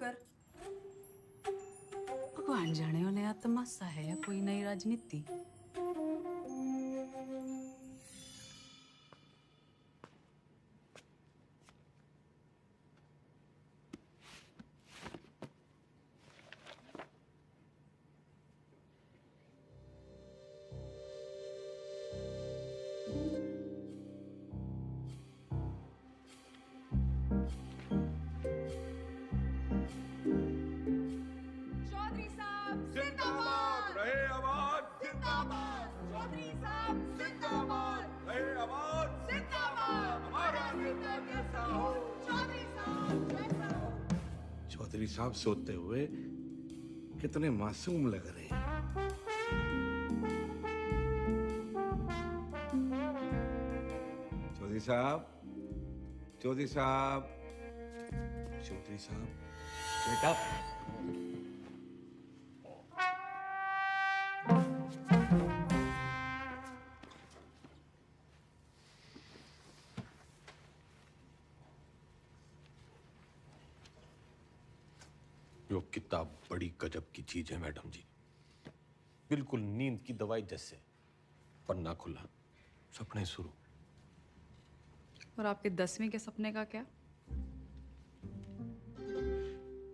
भगवान जाने हो नया तमाशा है या कोई नई राजनीति चौधरी साहब सोते हुए कितने मासूम लग रहे हैं। चौधरी साहब, चौधरी साहब, चौधरी साहब, बेटा। यो किताब बड़ी गजब की चीज है मैडम जी, बिल्कुल नींद की दवाई जैसे। पन्ना खुला, सपने शुरू। और आपके 10वीं के सपने का क्या?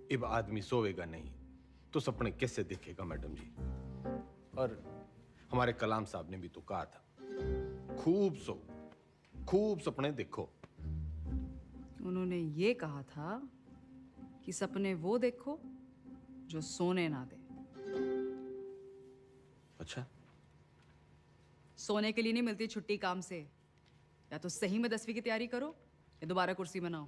अब आदमी सोएगा नहीं तो सपने कैसे देखेगा मैडम जी? और हमारे कलाम साहब ने भी तो कहा था, खूब सो, खूब सपने देखो। उन्होंने ये कहा था कि सपने वो देखो जो सोने ना दे। अच्छा, सोने के लिए नहीं मिलती छुट्टी काम से। या तो सही में 10वीं की तैयारी करो या दोबारा कुर्सी बनाओ।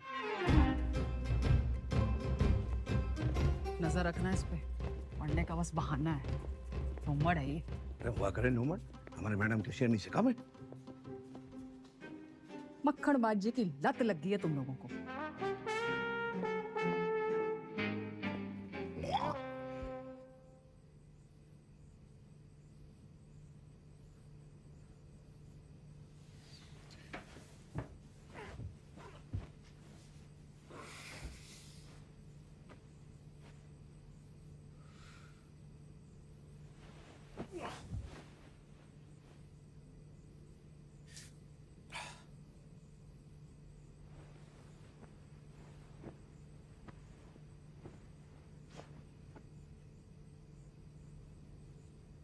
नजर रखना इस पे, पढ़ने का बस बहाना है। नूमड़ है ये। अरे हुआ करे नूमड़, हमारे मैडम के शेरनी से कम है। मक्खनबाजी की लत लग गई है तुम लोगों को।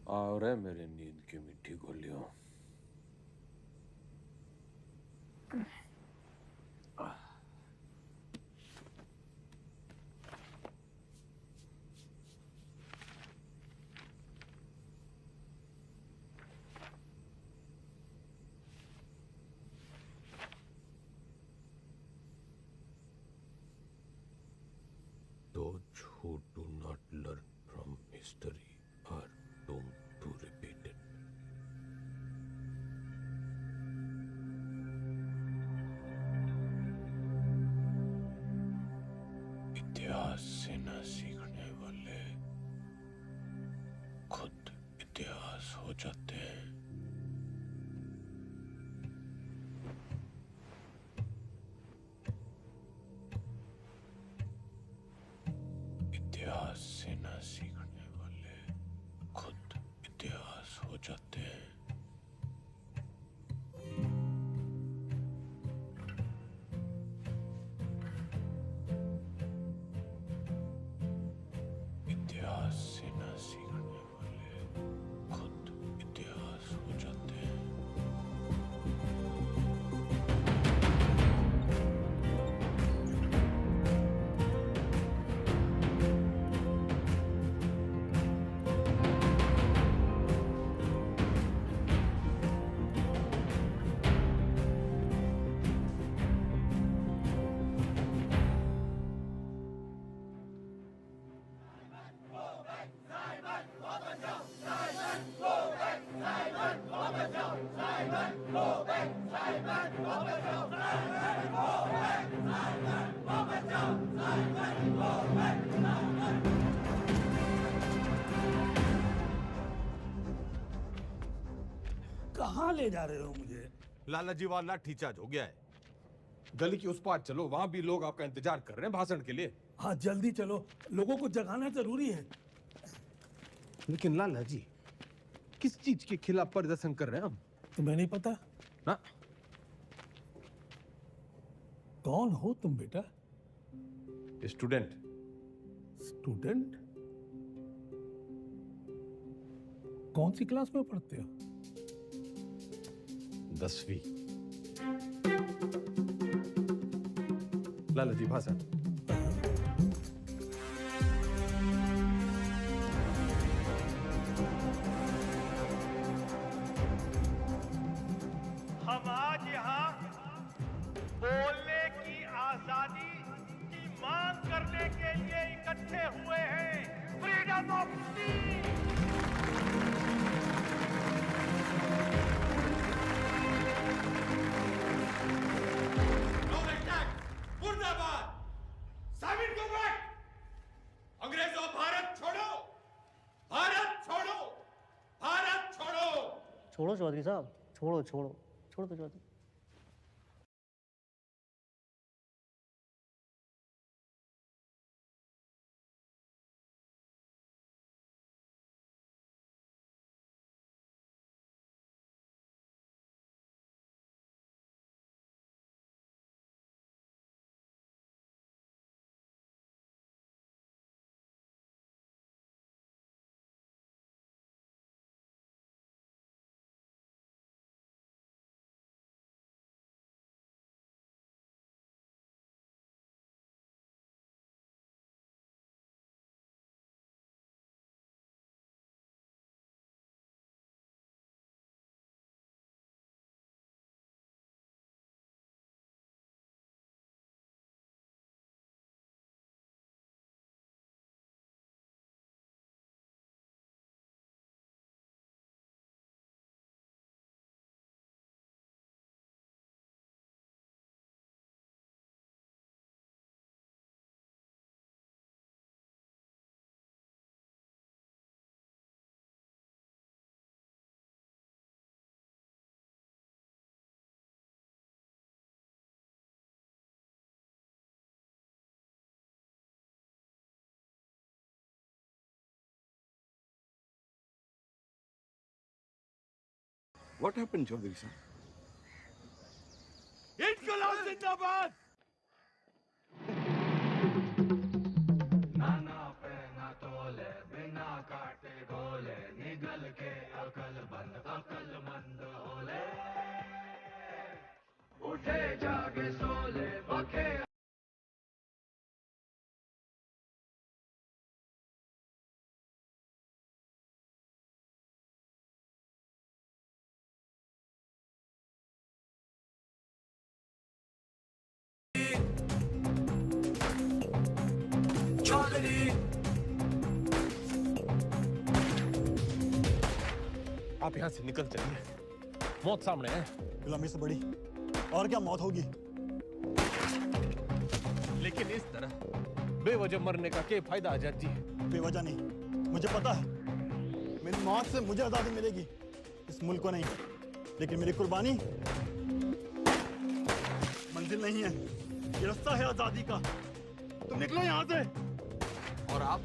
और है मेरे नींद की मिट्टी गोलियों। Those who do not learn from history are doomed to repeat it. इतिहास से न सीखने वाले खुद इतिहास हो जाते हैं। इतिहास से न सीखने वाले खुद इतिहास हो जाते हैं। इतिहास से न सीखने वाले खुद इतिहास हो जाते हैं। कहाँ ले जा रहे हो मुझे? लाला जी वाला लाठी चार्ज हो गया है। गली की उस पार चलो, वहां भी लोग आपका इंतजार कर रहे हैं भाषण के लिए। हाँ जल्दी चलो, लोगों को जगाना जरूरी है। लेकिन लाला जी, किस चीज के खिलाफ प्रदर्शन कर रहे हैं हम? तुम्हें नहीं पता? ना। कौन हो तुम बेटा? स्टूडेंट। स्टूडेंट? कौन सी क्लास में पढ़ते हो? 10वीं। लाला जी भाषण। हम आज यहाँ बोलने की आजादी की मांग करने के लिए इकट्ठे हुए हैं। फ्रीडम समाप्ति। मुर्दाबाद। साबिर को बैठ। अंग्रेजों भारत छोड़ो, भारत छोड़ो, भारत छोड़ो। छोड़ो चौधरी साहब, छोड़ो छोड़ो छोड़ो तो Chaudhary. What happened, Chaudhary sir? इनकलाब जिंदाबाद। नाना पे ना तोले, बिना काटे गोले, निगल के अकलमंद होले। उठे जागे सोले, बखे आप यहाँ से निकल चलिए, मौत सामने है। गुलामी से बड़ी और क्या मौत होगी? लेकिन इस तरह बेवजह मरने का क्या फायदा आजाद जी? बेवजह नहीं, मुझे पता है मेरी मौत से मुझे आजादी मिलेगी, इस मुल्क को नहीं। लेकिन मेरी कुर्बानी मंजिल नहीं है, ये रास्ता है आजादी का। तुम निकलो यहाँ से। और आप?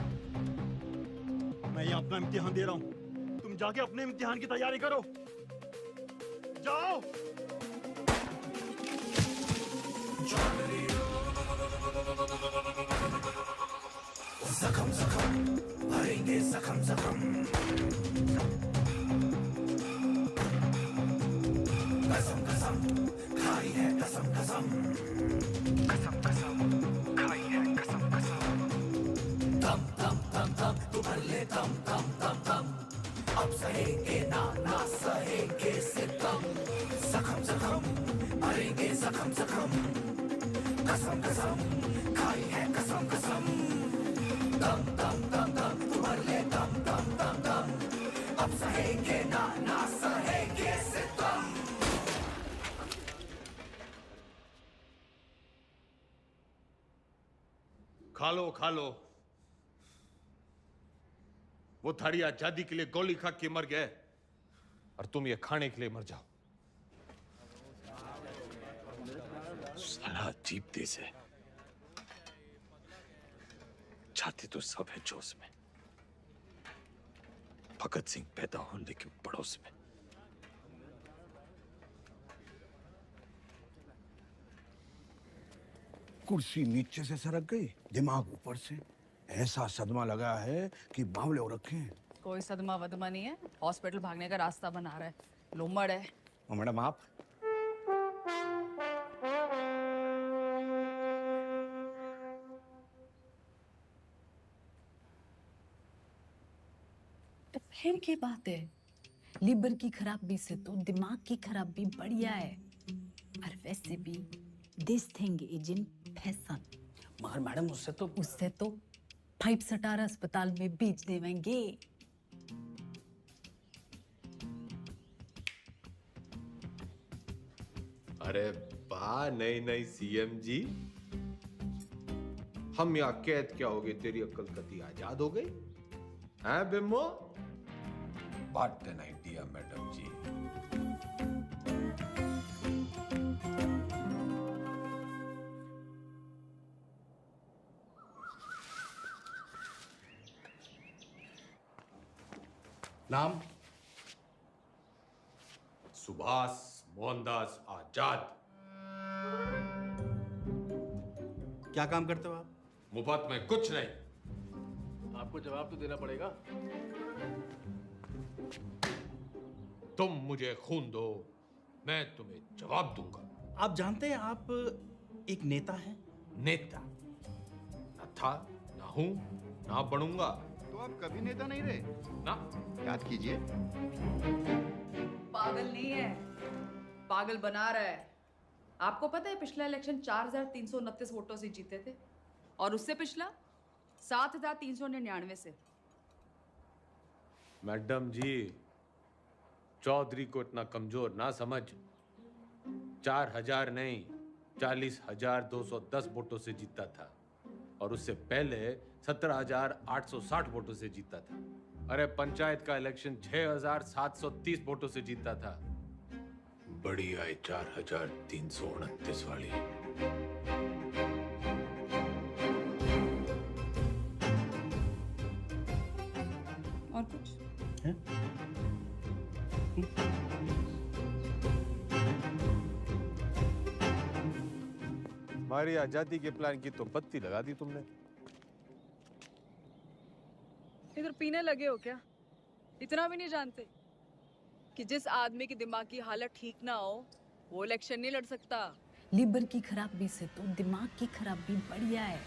मैं यहाँ अपना इम्तिहान दे रहा हूँ, तुम जाके अपने इम्तिहान की तैयारी करो। जाओ। जख्म जख्म भरेंगे, जख्म जख्म। कसम कसम खाई है, कसम कसम। कसम कसम खाई है, कसम कसम। दम दम दम दम तू भर ले, दम दम दम दम। अब सहेंगे ना ना सहेंगे सितम। जख्म जख्म भरेंगे, जख्म जख्म। कसम कसम खाई है, कसम कसम। दम दम दम दम तू भर ले, दम दम दम दम। अब सहेंगे ना ना सहेंगे सितम। खा लो खा लो। वो थाड़ी आजादी के लिए गोली खा के मर गए और तुम ये खाने के लिए मर जाओ। साला अजीब देश है, जाते तो सब है जोश में। भगत सिंह पैदा हो लेकिन पड़ोस में। कुर्सी नीचे से सरक गई, दिमाग ऊपर से। ऐसा सदमा लगा है कि बावले हो रखे हैं। कोई सदमा वदमा नहीं है, हॉस्पिटल भागने का रास्ता बना रहा है, लोमड़ है। मैडम आप तो फिर की बात है, लीवर की खराबी से तो दिमाग की खराबी बढ़िया है। और वैसे भी this thing is in fashion. मगर मैडम उससे तो 5 स्टार अस्पताल में बेच देवेंगे। अरे वाह, नई नई सीएम जी। हम यहाँ कैद क्या हो गए, तेरी अक्ल कती आजाद हो गई हैं bimbo? What an idea madam ji. नाम? सुभाष मोहनदास आजाद। क्या काम करते हो आप? मुफ्त में कुछ नहीं। आपको जवाब तो देना पड़ेगा। तुम मुझे खून दो, मैं तुम्हें जवाब दूंगा। आप जानते हैं आप एक नेता हैं? नेता न था, ना हूं, ना बनूंगा। तो आप कभी नेता नहीं रहे ना? याद कीजिए। पागल नहीं है, पागल बना रहा है। आपको पता है पिछला इलेक्शन 4,329 वोटों से जीते थे और उससे पिछला 7,399 से। मैडम जी, चौधरी को इतना कमजोर ना समझ। 4,000 नहीं, 40,210 वोटों से जीता था और उससे पहले 17,860 वोटों से जीता था। अरे पंचायत का इलेक्शन 6,730 वोटों से जीता था। बड़ी आई 4,329 वाली। और कुछ? हमारी आजादी के प्लान की तो बत्ती लगा दी तुमने। इधर पीने लगे हो क्या? इतना भी नहीं जानते कि जिस आदमी की दिमाग की हालत ठीक ना हो वो इलेक्शन नहीं लड़ सकता। लीवर की खराबी से तो दिमाग की खराबी बढ़िया है।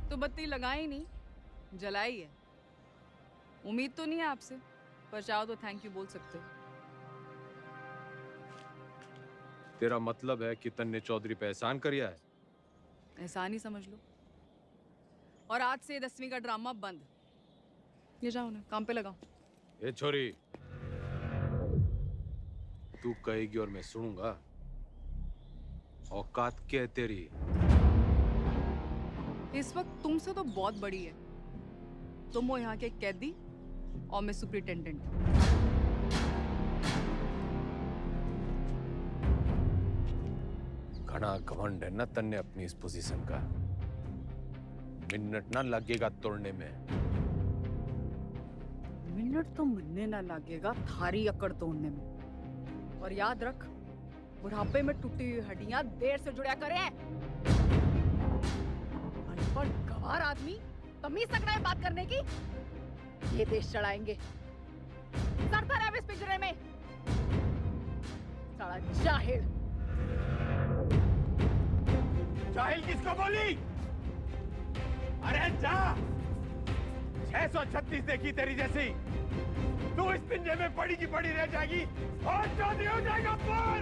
तो बत्ती लगाई नहीं, जलाई है। उम्मीद तो नहीं है आपसे, पर चाहो तो थैंक यू बोल सकते हो। तेरा मतलब है कि तन्ने चौधरी पे एहसान करिया है? एहसान ही समझ लो। और आज से 10वीं का ड्रामा बंद। ये जाओ ना, काम पे लगाओ। ए छोरी, तू कहेगी और मैं सुनूंगा। औकात क्या है तेरी? इस वक्त तुमसे तो बहुत बड़ी है। तुम हो यहाँ के कैदी और मैं सुपरिटेंडेंट। घना घमंड है ना तन्ने अपनी इस पोजीशन का। मिनट ना लगेगा तोड़ने में। मिनट तो मरने ना लगेगा थारी अकड़ तोड़ने में। और याद रख, बुढ़ापे में टूटी हुई हड्डियां देर से जुड़ा करें। अनपढ़ गवार आदमी तमीज तक नहीं बात करने की। ये देश चढ़ाएंगे। सड़ता रहे इस पिंजरे में। साला जाहिल। जाहिल किसको बोली? अरे जा! 636 देखी तेरी जैसी। तू इस पिंजरे में पड़ी की पड़ी रह जाएगी और चौधरी हो जाएगा पर।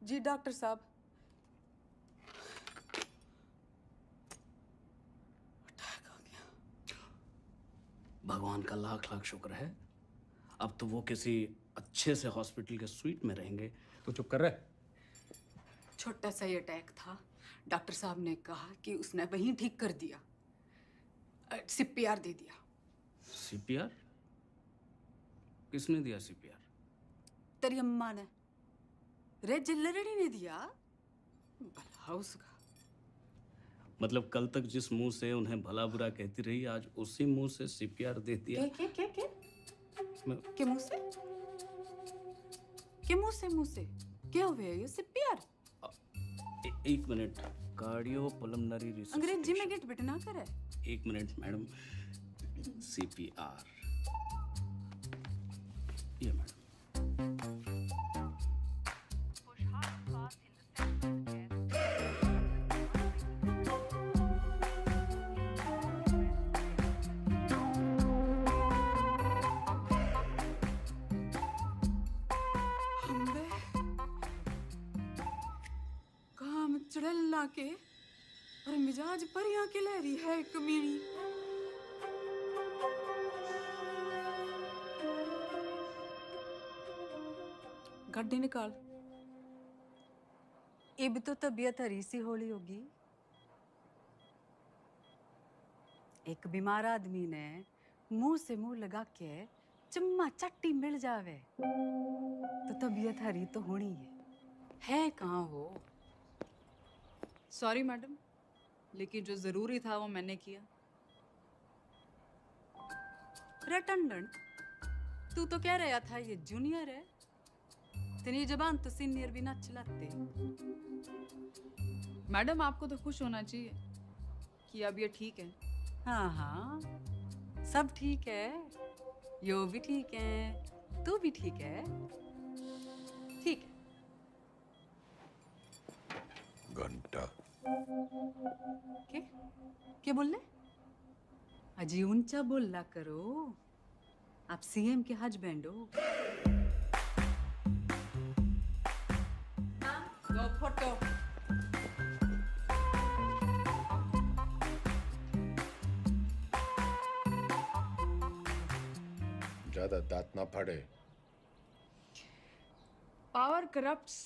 जी डॉक्टर साहब। भगवान का लाख लाख शुक्र है। अब तो वो किसी अच्छे से हॉस्पिटल के स्वीट में रहेंगे। तो चुप कर रहे। छोटा सा ही अटैक था। डॉक्टर साहब ने कहा कि उसने वहीं ठीक कर दिया। सीपीआर दे दिया। सीपीआर? किसने दिया सीपीआर? तेरी अम्मा ने। रे जिल्लरड़ी ने दिया। भला उसका। मतलब कल तक जिस मुंह से उन्हें भला बुरा कहती रही, आज उसी मुंह से सीपीआर दे दिया। के मुंह से? के मुंह से क्या हुआ ये सीपीआर? एक मिनट, कार्डियो पल्मोनरी रिसर्च। अंग्रेजी में गेट बिटना करे। एक मिनट मैडम, सीपीआर ये मैडम। काम चढ़ला के और मिजाज परियां के लहरी है कमीनी। गड्डी निकाल। ये भी तो तबीयत हरी सी होली होगी। एक बीमार आदमी ने मुंह से मुंह लगा के चम्मा चट्टी मिल जावे तो तबीयत हरी तो होनी है कहाँ हो? सॉरी मैडम, लेकिन जो जरूरी था वो मैंने किया। रटंडन, तू तो कह रहा था ये जूनियर है, तेरी जबान तो सीनियर भी ना चलाते। मैडम आपको तो खुश होना चाहिए कि अब ये ठीक है। हाँ हाँ, सब ठीक है, यो भी ठीक है, तू भी ठीक है, ठीक है। घंटा क्या बोल रहे? अजी ऊंचा बोला करो, आप सीएम के हस्बैंड हो। दो फोटो। ज्यादा दांत ना फाड़े। Power corrupts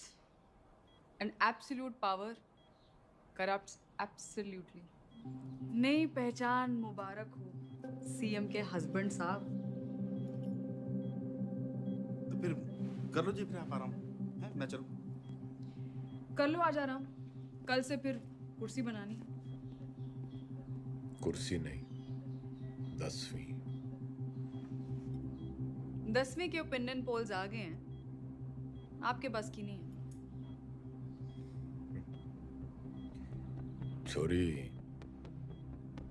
and absolute power corrupts absolutely। नई पहचान मुबारक हो सीएम के हस्बैंड साहब। तो फिर कर लो जी, फिर आप आराम है, मैं चलूं। कर लो आज आराम, कल से फिर कुर्सी बनानी। कुर्सी नहीं, 10वीं। 10वीं के ओपिनियन पोल्स आ गए हैं, आपके बस की नहीं है। छोरी,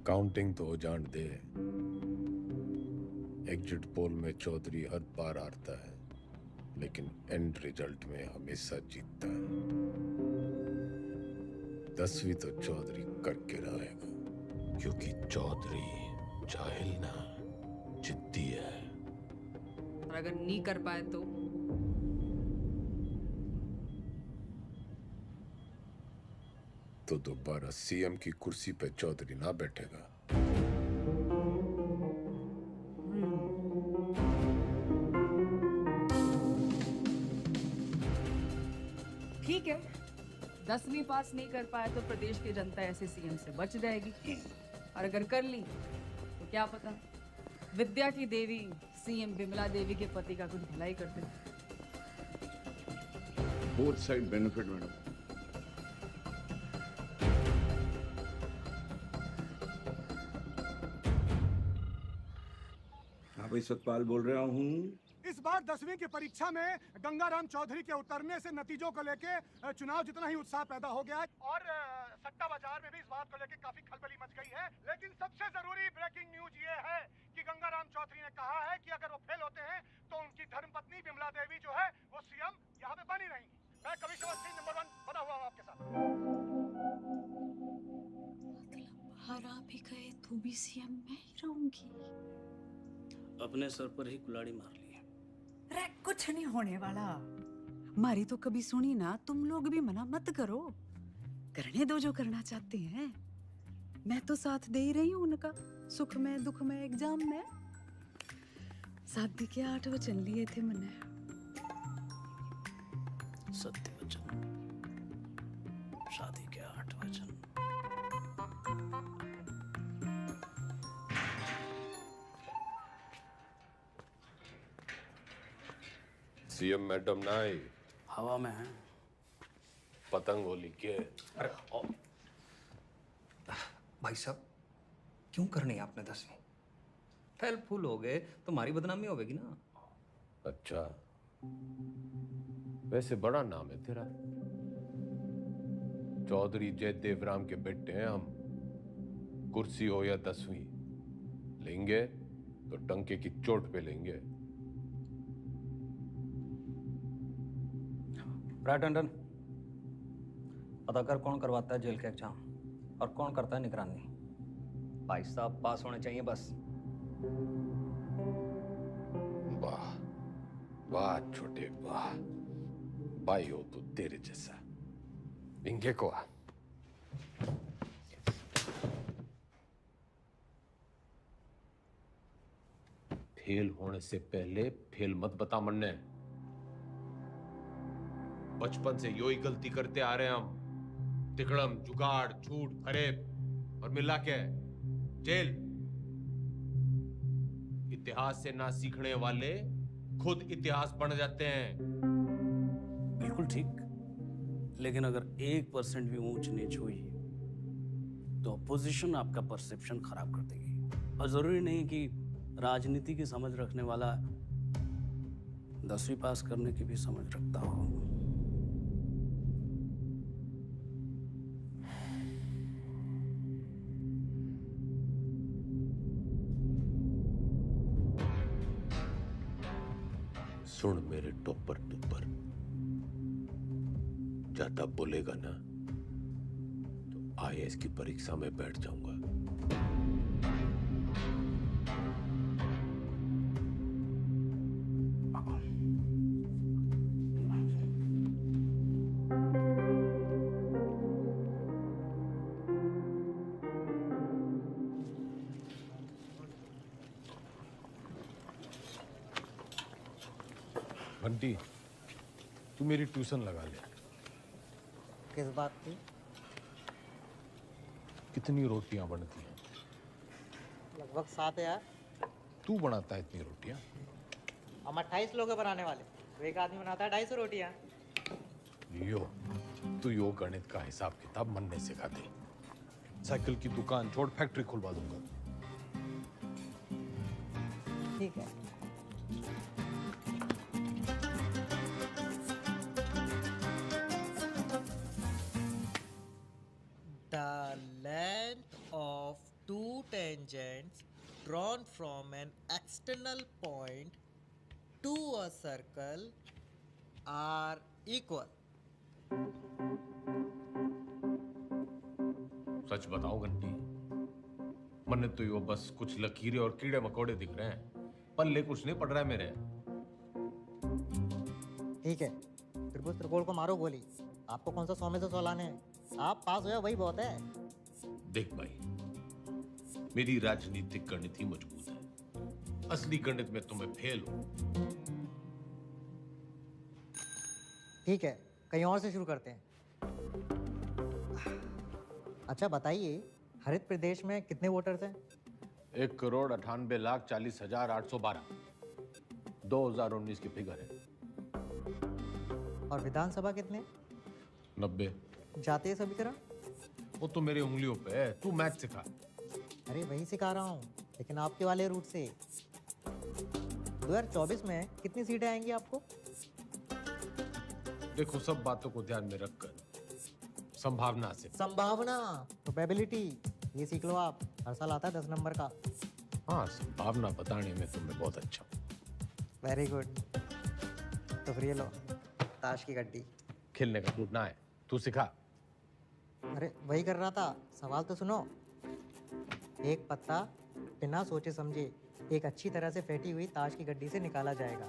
काउंटिंग तो हो जान दे। एग्जिट पोल में चौधरी हर बार हारता है, लेकिन एंड रिजल्ट में हमेशा जीतता है। 10वीं तो चौधरी करके रहेगा, क्योंकि चौधरी जाहिल ना, जिद्दी है। और अगर नहीं कर पाए तो दोबारा सीएम की कुर्सी पे चौधरी ना बैठेगा। ठीक है, 10वीं पास नहीं कर पाए तो प्रदेश की जनता ऐसे सीएम से बच जाएगी, और अगर कर ली तो क्या पता विद्या की देवी सीएम विमला देवी के पति का कुछ भलाई करते। Both side benefit madam. भाई सतपाल बोल रहा हूँ। इस बार 10वीं की परीक्षा में गंगाराम चौधरी के उतरने से नतीजों को लेके चुनाव जितना ही उत्साह पैदा हो गया है, और सट्टा बाजार में भी इस बात को लेके काफी खलबली मच गई है। लेकिन सबसे जरूरी ब्रेकिंग न्यूज ये है कि गंगाराम चौधरी ने कहा है कि अगर वो फेल होते हैं तो उनकी धर्मपत्नी विमला देवी जो है वो सीएम यहाँ पे बनी रहेंगी। मैं कभी नंबर 1 बना हुआ हूँ आपके साथ। हरा भी गए तो भी सीएम मैं ही रहूंगी। अपने सर पर ही कुल्हाड़ी मार ली। रे कुछ नहीं होने वाला, मारी तो कभी सुनी ना। तुम लोग भी मना मत करो, करने दो जो करना चाहते हैं। मैं तो साथ दे ही रही हूँ उनका, सुख में दुख में एग्जाम में। शादी के 8 वचन लिए थे मैंने। सत्य वचन, शादी के 8 वचन। सीएम मैडम ना आई, हवा में है। पतंग होली के। अरे भाई साहब क्यों करनी है आपने 10वीं? फेल फूल हो गए तो हमारी बदनामी होगी ना। अच्छा, वैसे बड़ा नाम है तेरा। चौधरी जयदेव राम के बेटे हैं हम। कुर्सी हो या 10वीं, लेंगे तो टंके की चोट पे लेंगे। राइट टंडन, पता कर कौन करवाता है जेल के एग्जाम और कौन करता है निगरानी। भाई साहब पास होने चाहिए बस। वाह वाह छोटे वाह, भाई हो तो तेरे जैसा। इंगे को आ। फेल होने से पहले फेल मत बता मन्ने। बचपन से यो ही गलती करते आ रहे हैं हम। तिकड़म, जुगाड़, झूठ, फरेब और मिला के जेल। इतिहास से ना सीखने वाले खुद इतिहास बन जाते हैं। बिल्कुल ठीक, लेकिन अगर 1% भी ऊंच नीच हुई तो अपोजिशन आपका परसेप्शन खराब कर देगी। और जरूरी नहीं कि राजनीति की समझ रखने वाला 10वीं पास करने की भी समझ रखता हो। सुन मेरे टोपर टुपर, ज्यादा बोलेगा ना तो IAS की परीक्षा में बैठ जाऊंगा। घंटी, तू मेरी ट्यूशन लगा ले। किस बात की? कितनी रोटियां बनती हैं? लगभग 7 यार। तू बनाता है इतनी रोटियां? हम 28 लोग हैं बनाने वाले, तो एक आदमी बनाता है 250 रोटियां। तू यो गणित का हिसाब किताब मनने सिखा दे। साइकिल की दुकान छोड़ फैक्ट्री खुलवा दूंगा। ठीक है। The length of two tangents drawn from an external point to a circle are equal. सच बताओ घंटी, मन्ने तो यो बस कुछ लकीरें और कीड़े मकोड़े दिख रहे हैं, पल्ले कुछ नहीं पड़ रहा है मेरे। ठीक है, त्रिभुज त्रिकोण को मारो गोली। आपको कौन सा 100 में से 100 लाने हैं? आप पास हो वही बहुत है। देख भाई, मेरी राजनीतिक गणित ही मजबूत है। असली गणित में तुम्हें फेल हो। ठीक है, कहीं और से शुरू करते हैं। अच्छा बताइए, हरित प्रदेश में कितने वोटर्स हैं? 1,98,40,812 2019 की फिगर है। और विधानसभा कितने? 90। जातीय समीकरण? वो तो मेरी उंगलियों पे है, तू मैथ सिखा। अरे वही सिखा रहा हूँ, लेकिन आपके वाले रूट से। 2024 में कितनी सीटें आएंगी आपको? देखो, सब बातों को ध्यान में रखकर संभावना से। संभावना, प्रोबेबिलिटी, ये सीख लो आप। हर साल आता है 10 नंबर का। हाँ, संभावना बताने में तुम्हें बहुत अच्छा। Very good. तो फिर ये लो, ताश की गड्डी। खेलने का मूड ना है, तू सिखा। अरे वही कर रहा था, सवाल तो सुनो। एक पत्ता बिना सोचे समझे एक अच्छी तरह से फेंटी हुई ताश की गड्डी से निकाला जाएगा।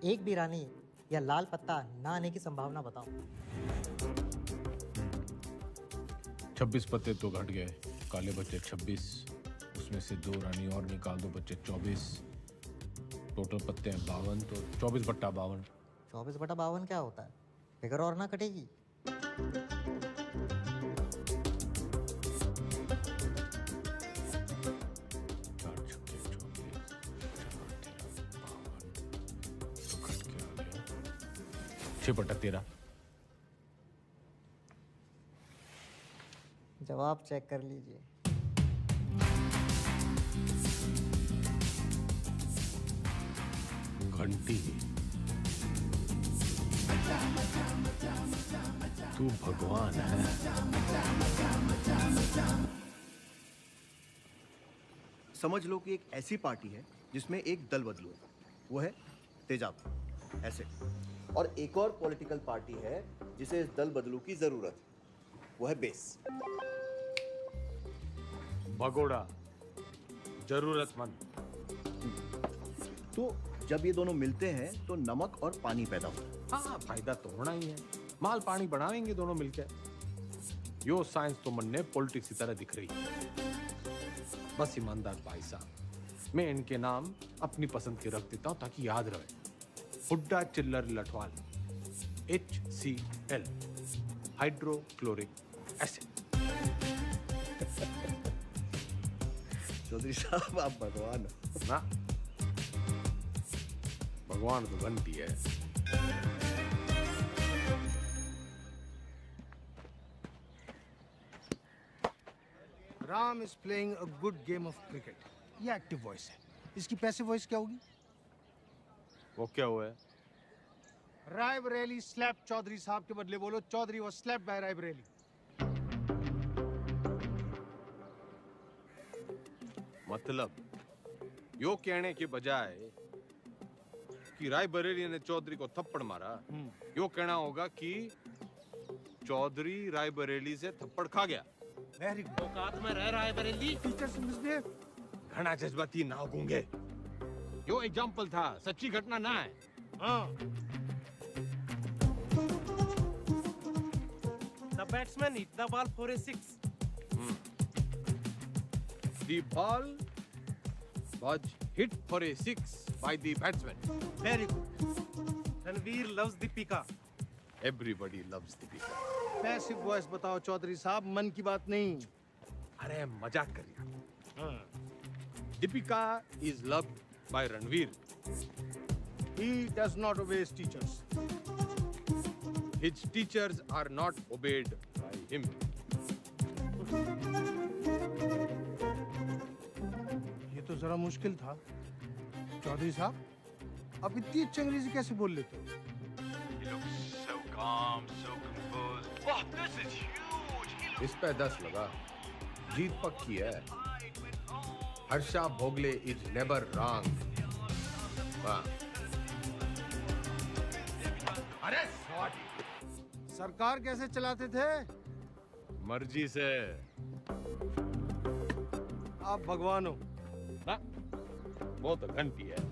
एक भी रानी या लाल पत्ता ना आने की संभावना बताओ। 26 पत्ते तो घट गए, काले बच्चे 26, उसमें से 2 रानी और निकाल दो, बच्चे 24। टोटल पत्ते हैं 52, तो 24/52। 24/52 क्या होता है? फिगर और ना कटेगी। जवाब चेक कर लीजिए। घंटी, तू भगवान है। समझ लो कि एक ऐसी पार्टी है जिसमें एक दल बदलू है, वो है तेजाब, ऐसे। और एक और पॉलिटिकल पार्टी है जिसे इस दल बदलू की जरूरत है, वो है बेस। भगोड़ा, जरूरतमंद। तो जब ये दोनों मिलते हैं तो नमक और पानी पैदा होता है। हाँ, फायदा तो होना ही है। माल पानी बढ़ावेंगे दोनों मिलकर। यो साइंस तो मन ने पॉलिटिक्स की तरह दिख रही है। बस ईमानदार भाई साहब, मैं इनके नाम अपनी पसंद के रख देता हूं ताकि याद रहे। Hooda Chhillar Lathwal, HCl, hydrochloric acid. Chaudhary साहब आप भगवान हो ना। भगवान तो घंटी है। Ram is playing a good game of cricket. ये एक्टिव वॉइस है। इसकी पैसिव वॉइस क्या होगी? वो क्या हुआ है? रायबरेली स्लैप चौधरी साहब के बदले बोलो Chaudhary was slapped by Raebareli. मतलब यो कहने के बजाय कि रायबरेली ने चौधरी को थप्पड़ मारा, यो कहना होगा कि चौधरी रायबरेली से थप्पड़ खा गया। Very good. औकात में रह रायबरेली। टीचर से मिसबिहेव। घना जज्बाती ना गूंगे। यो एग्जाम्पल था, सच्ची घटना ना है। हाँ। The batsman hit the ball for a 6. The ball was hit for a 6 by the batsman. Very good. Ranveer loves Deepika. Everybody loves Deepika. Passive voice बताओ चौधरी साहब, मन की बात नहीं। अरे मजाक कर रहा। Deepika is loved by Ranveer. He does not obey his teachers. His teachers are not obeyed by him. ये तो जरा मुश्किल था। चौधरी साहब, आप इतनी अच्छी अंग्रेजी कैसे बोल लेते हो? He looks so calm, so composed. Wow, this is huge. इस पे 10 लगा। जीत पक्की है। Harsha Bhogle is never wrong. वाह। अरे सरकार कैसे चलाते थे? मर्जी से। आप भगवान हो। ना? वो तो घंटी है।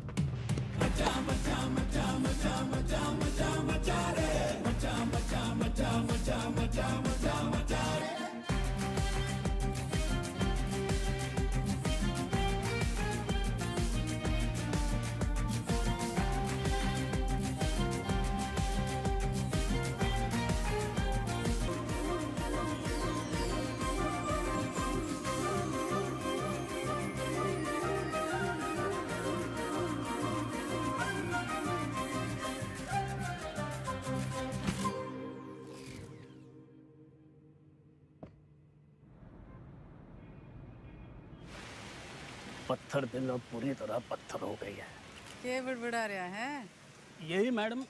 पत्थर दिल अब पूरी तरह पत्थर हो गई है। क्या बड़बड़ा रहा है? यही मैडम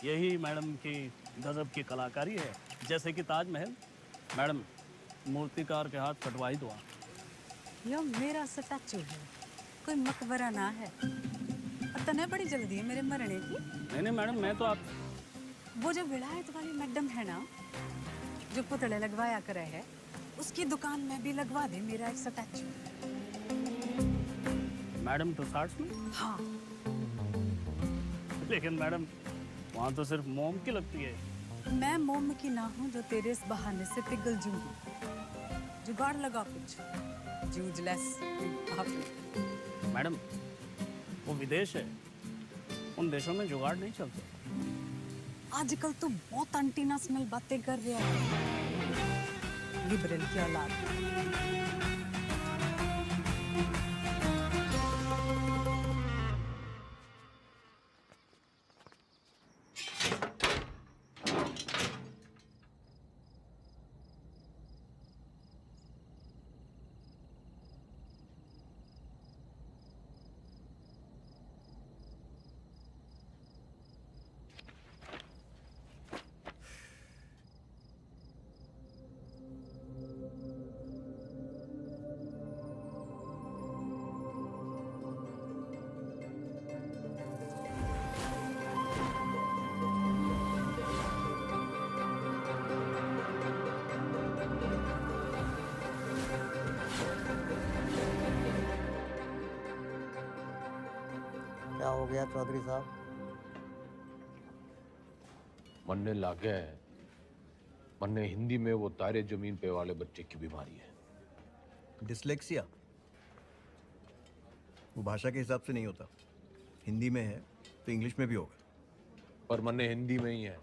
यही मैडम की गजब की कलाकारी है। जैसे कि ताजमहल, मैडम मूर्तिकार के हाथ कटवाई दो। यो मेरा स्टैचू है, कोई मकबरा ना है। और तने बड़ी जल्दी है मेरे मरने की। नहीं मैडम, मैं तो आप वो जो विलायत वाली मैडम है ना, जो पुतले लगवाया करे है, उसकी दुकान में भी लगवा दे मेरा एक स्टैचू। मैडम टुसार्ट्स में? हाँ। लेकिन मैडम वहाँ तो सिर्फ मोम की लगती है। मैं मोम की ना हूँ जो तेरे इस बहाने से पिघल जूंगी। जुगाड़ लगा कुछ, जूझलेस। मैडम वो विदेश है, उन देशों में जुगाड़ नहीं चलते। आजकल तो बहुत एंटीना स्मेल बातें कर रहा है, लिबरल की औलाद। हो गया चौधरी साहब? मरने लागे है। मन्ने हिंदी में वो तारे जमीन पे वाले बच्चे की बीमारी है। डिसलेक्सिया वो भाषा के हिसाब से नहीं होता। हिंदी में है तो इंग्लिश में भी होगा। पर मन्ने हिंदी में ही है।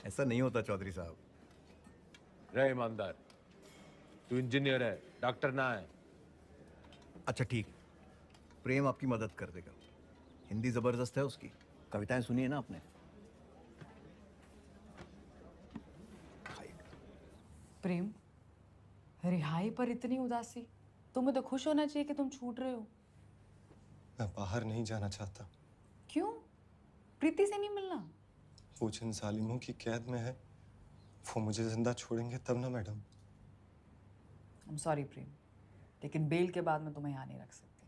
ऐसा नहीं होता चौधरी साहब। रहे ईमानदार, तू इंजीनियर है, डॉक्टर ना है। अच्छा ठीक, प्रेम आपकी मदद कर देगा। हिंदी जबरदस्त है उसकी। कविताएं सुनी है ना आपने? प्रेम, रिहाई पर इतनी उदासी? तुम्हें तो खुश होना चाहिए कि तुम छूट रहे हो। मैं बाहर नहीं जाना चाहता। क्यों? प्रीति से नहीं मिलना? वो जिन जालिमों की कैद में है वो मुझे जिंदा छोड़ेंगे तब ना मैडम। I'm sorry प्रेम, लेकिन बेल के बाद मैं तुम्हें यहाँ नहीं रख सकती।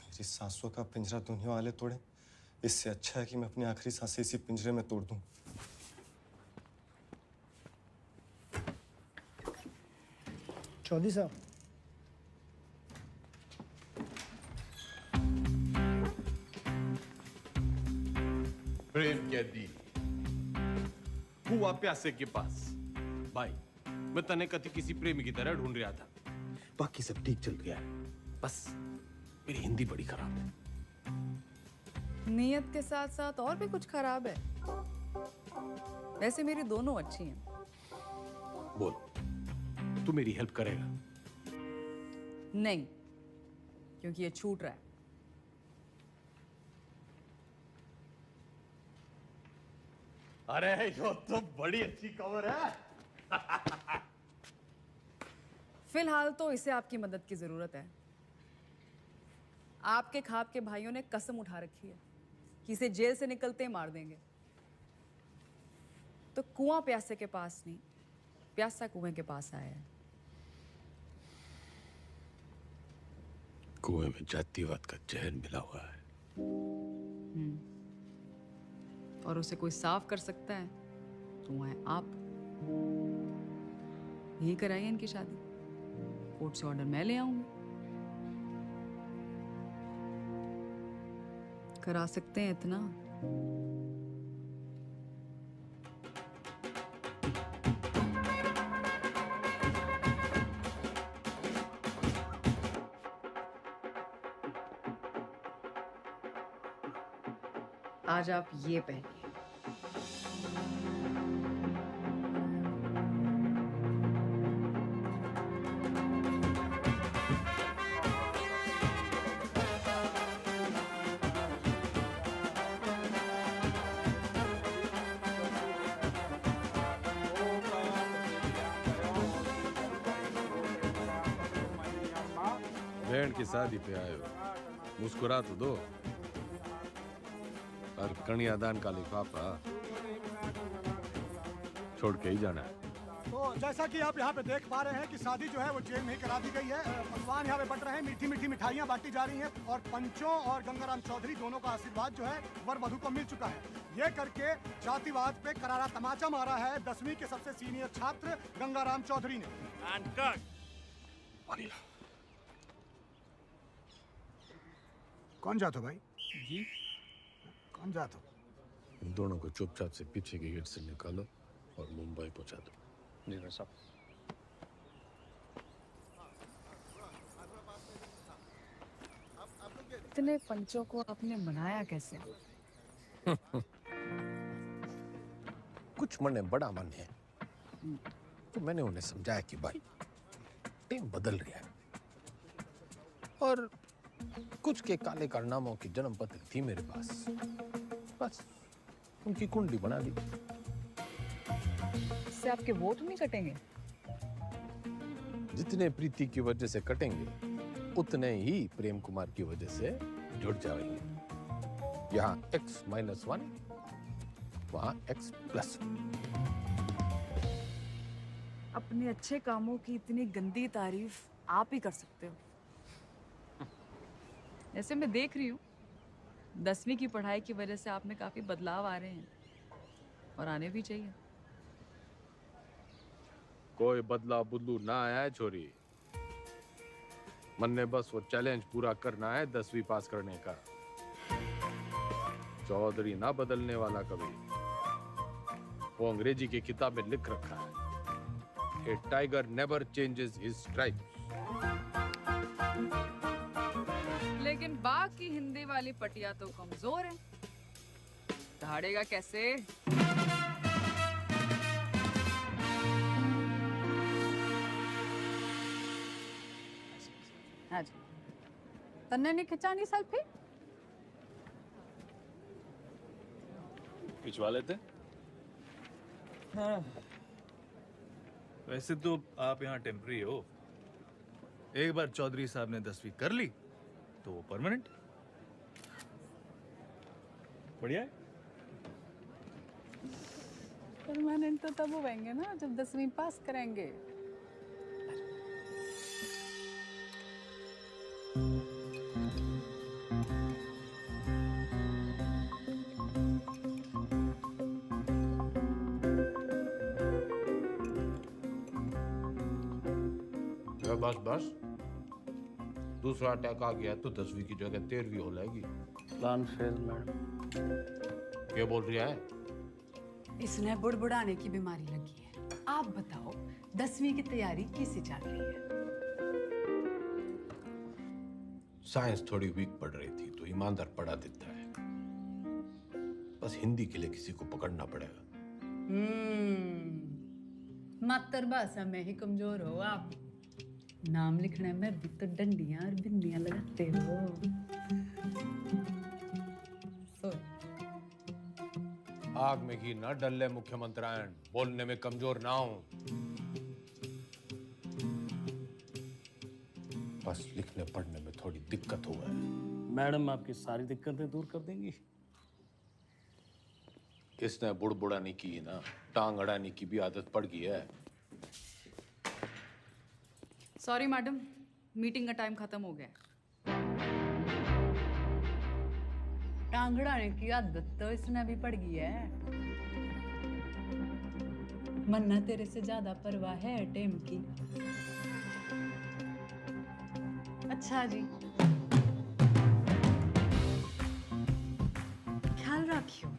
मेरी सांसों का पिंजरा दुनिया वाले तोड़े, इससे अच्छा है कि मैं अपनी आखिरी सांसें इसी पिंजरे में तोड़ दूं। चौधरी साहब, प्रेम कैदी हुआ प्यासे के पास। भाई, मैं तने कति किसी प्रेमी की तरह ढूंढ रहा था। बाकी सब ठीक चल गया है, बस मेरी हिंदी बड़ी खराब है। नीयत के साथ साथ और भी कुछ खराब है। वैसे मेरी दोनों अच्छी हैं। बोल, तू मेरी हेल्प करेगा? नहीं, क्योंकि ये छूट रहा है। अरे यो तो बड़ी अच्छी खबर है। फिलहाल तो इसे आपकी मदद की जरूरत है। आपके खाप के भाइयों ने कसम उठा रखी है कि इसे जेल से निकलते ही मार देंगे। तो कुआं प्यासे के पास नहीं, प्यासा कुएं के पास आया है। कुएं में जातिवाद का जहर मिला हुआ है। और उसे कोई साफ कर सकता है तो वो है आप। यही कराइए इनकी शादी। कोर्ट से ऑर्डर मैं ले आऊंगी। करा सकते हैं इतना? आज आप ये पहनिए। बहन की शादी पे आए हो, मुस्कुरा तो दो। और कन्यादान का लिफाफा छोड़ के ही जाना है। तो जैसा कि आप यहाँ पे देख पा रहे हैं कि शादी जो है वो जेल में ही करा दी गई है। पकवान यहाँ पे बट रहे हैं, मीठी मीठी मिठाइयाँ बांटी जा रही हैं और पंचों और गंगाराम चौधरी दोनों का आशीर्वाद जो है वर वधू को मिल चुका है। ये करके जातिवाद पे करारा तमाचा मारा है 10वीं के सबसे सीनियर छात्र गंगाराम चौधरी ने। कौन जातो भाई? जी कौन जातो? इन दोनों को चुपचाप से पीछे के गेट से निकालो और मुंबई पहुंचा दो। जी भाई साहब। इतने पंचों को आपने मनाया कैसे? कुछ मन है, बड़ा मन है, तो मैंने उन्हें समझाया कि भाई टीम बदल रही है और कुछ के काले कारनामों की जन्म पत्र थी मेरे पास, बस उनकी कुंडली बना दी। इससे आपके वोट नहीं कटेंगे? जितने प्रीति की वजह से कटेंगे उतने ही प्रेम कुमार की वजह से जुड़ जाएंगे। यहाँ X-1, वहाँ X+1। अपने अच्छे कामों की इतनी गंदी तारीफ आप ही कर सकते हो। जैसे मैं देख रही हूँ 10वीं की पढ़ाई की वजह से आप में काफी बदलाव आ रहे हैं और आने भी चाहिए। कोई बदलाव बुदलू ना आया है छोरी। मन ने बस वो चैलेंज पूरा करना है 10वीं पास करने का। चौधरी ना बदलने वाला कभी। वो अंग्रेजी की किताब में लिख रखा है, a tiger never changes his stripes. लेकिन बाघ की हिंदी वाली पटिया तो कमजोर है, दहाड़ेगा कैसे? हाँ जी, तन्ने नहीं खिंचानी सेल्फी? खिंचवा लेते। हाँ। वैसे तो आप यहाँ टेम्पररी हो, एक बार चौधरी साहब ने 10वीं कर ली तो वो परमानेंट। बढ़िया है। परमानेंट तो तब होंगे ना जब 10वीं पास करेंगे। बस बस, दूसरा अटैक आ गया तो 10वीं की जगह 13वीं हो जाएगी। Plan fail madam. क्या बोल रही है? इसने बुड़बुड़ाने की बीमारी लगी है। आप बताओ 10वीं की तैयारी कैसे चल रही है? साइंस थोड़ी वीक पड़ रही थी तो ईमानदार पढ़ा देता है, बस हिंदी के लिए किसी को पकड़ना पड़ेगा। मातृभाषा में ही कमजोर हो आप। नाम लिखने में भी तो डंडियां और बिंदियां लगाते हो। आग में घी न डले मुख्यमंत्रियान, बोलने में कमजोर ना हो। बस लिखने पढ़ने में थोड़ी दिक्कत हुआ है। मैडम आपकी सारी दिक्कतें दूर कर देंगी। इसने बुड़बुड़ाने की ना, टांग अड़ाने की भी आदत पड़ गई है। सॉरी मैडम, मीटिंग का टाइम खत्म हो गया। टांगड़ाने की आदत तो इसने भी पड़ गई है। मन्ना तेरे से ज्यादा परवाह है टेम की। अच्छा जी, ख्याल रखियो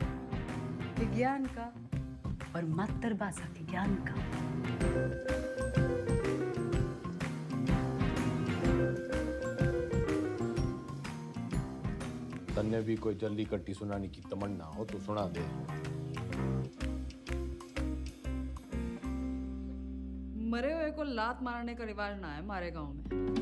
विज्ञान का और मातृभाषा के ज्ञान का। तन्ने भी कोई जल्दी कट्टी सुनाने की तमन्ना हो तो सुना दे। मरे हुए को लात मारने का रिवाज ना है हमारे गांव में।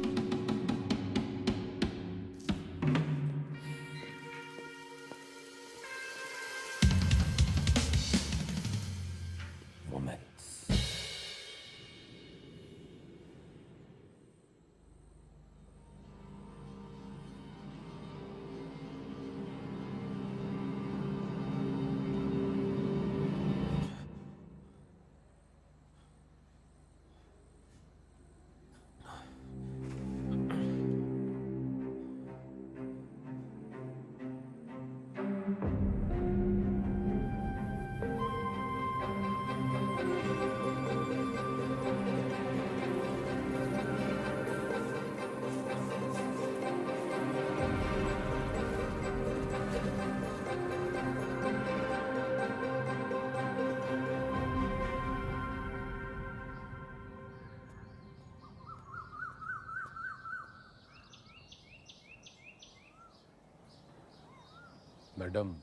मैडम,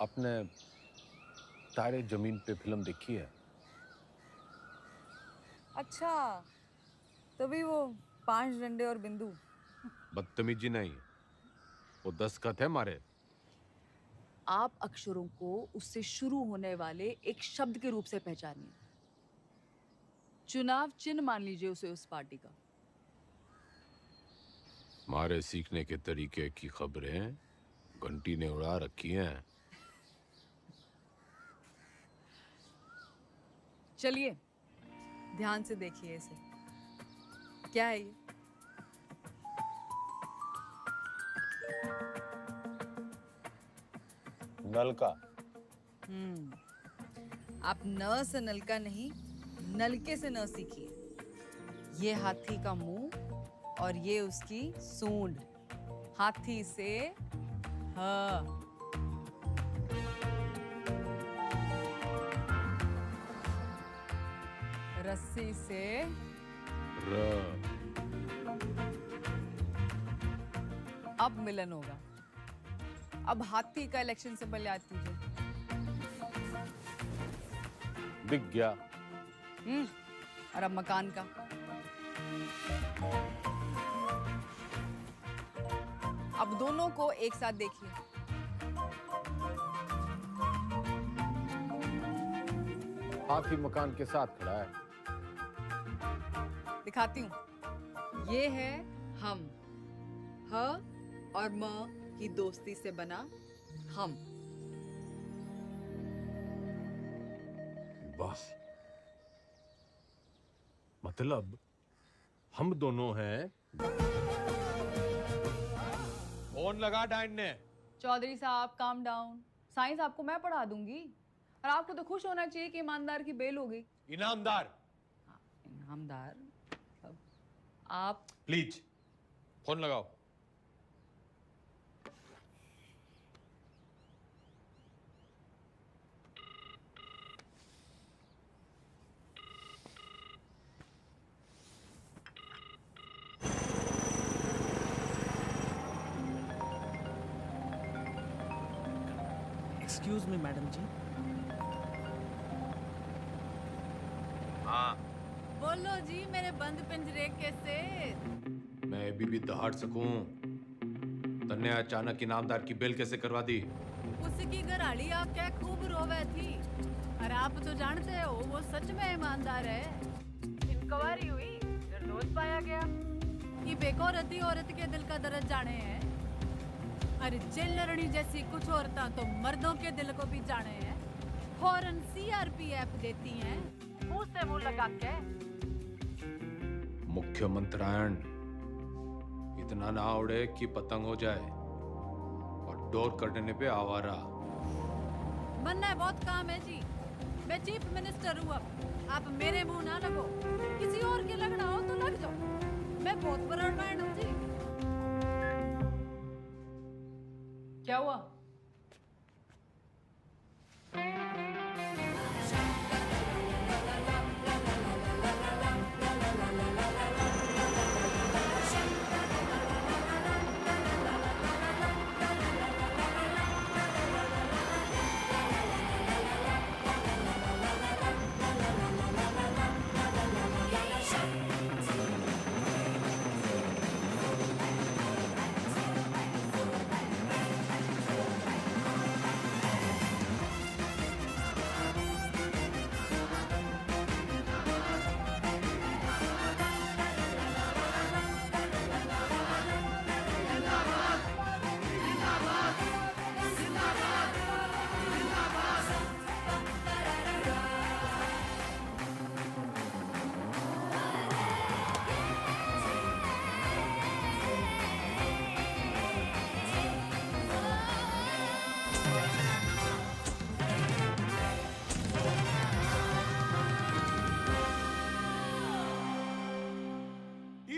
आपने तारे जमीन पे फिल्म देखी है? अच्छा, तभी वो 5 डंडे और बिंदु। बदतमीजी नहीं, वो दस्तखत है मारे। आप अक्षरों को उससे शुरू होने वाले एक शब्द के रूप से पहचानिए। चुनाव चिन्ह मान लीजिए उसे उस पार्टी का। मारे सीखने के तरीके की खबरें घंटी ने उड़ा रखी हैं। चलिए ध्यान से देखिए इसे। क्या है ये? नलका। आप न से नलका नहीं, नलके से न सीखिए। ये हाथी का मुंह और ये उसकी सूंड। हाथी से ह, रस्सी से अब मिलन होगा। अब हाथी का इलेक्शन सिंबल याद कीजिए। दिख गया। और अब मकान का। अब दोनों को एक साथ देखिए। हाथी मकान के साथ खड़ा है। दिखाती हूँ। ये है हम, ह और म की दोस्ती से बना हम। बस मतलब हम दोनों हैं। फोन लगा डाइन ने। चौधरी साहब काम डाउन। साइंस आपको मैं पढ़ा दूंगी और आपको तो खुश होना चाहिए कि ईमानदार की बेल हो गई। इनामदार। इनामदार आप प्लीज फोन लगाओ। एक्सक्यूज मी मैडम जी। हाँ बोलो जी मेरे बंद पिंजरे के सेठ। मैं अभी भी दहाड़ सकूं। तन्ने अचानक इनामदार की बेल कैसे करवा दी? उसकी घराड़ी आप क्या खूब रोवे थी। और आप तो जानते हो वो सच में ईमानदार है। इंक्वायरी हुई, निर्दोष पाया गया। ये बेकौरती औरत के दिल का दर्द जाने हैं। अरे जेल लड़नी जैसी कुछ औरतां तो मर्दों के दिल को भी जाने हैं। फौरन सीआरपीएफ देती हैं मुंह से मुंह लगा के। मुख्यमंत्रायण इतना ना उड़े कि पतंग हो जाए और डोर कटने पे आवारा। बनना बहुत काम है जी। मैं चीफ मिनिस्टर हूँ। अब आप मेरे मुंह ना लगो। किसी और के लगना हो तो लग जाओ। मैं बहुत ब्रॉडमाइंड हूँ जी। क्या हुआ?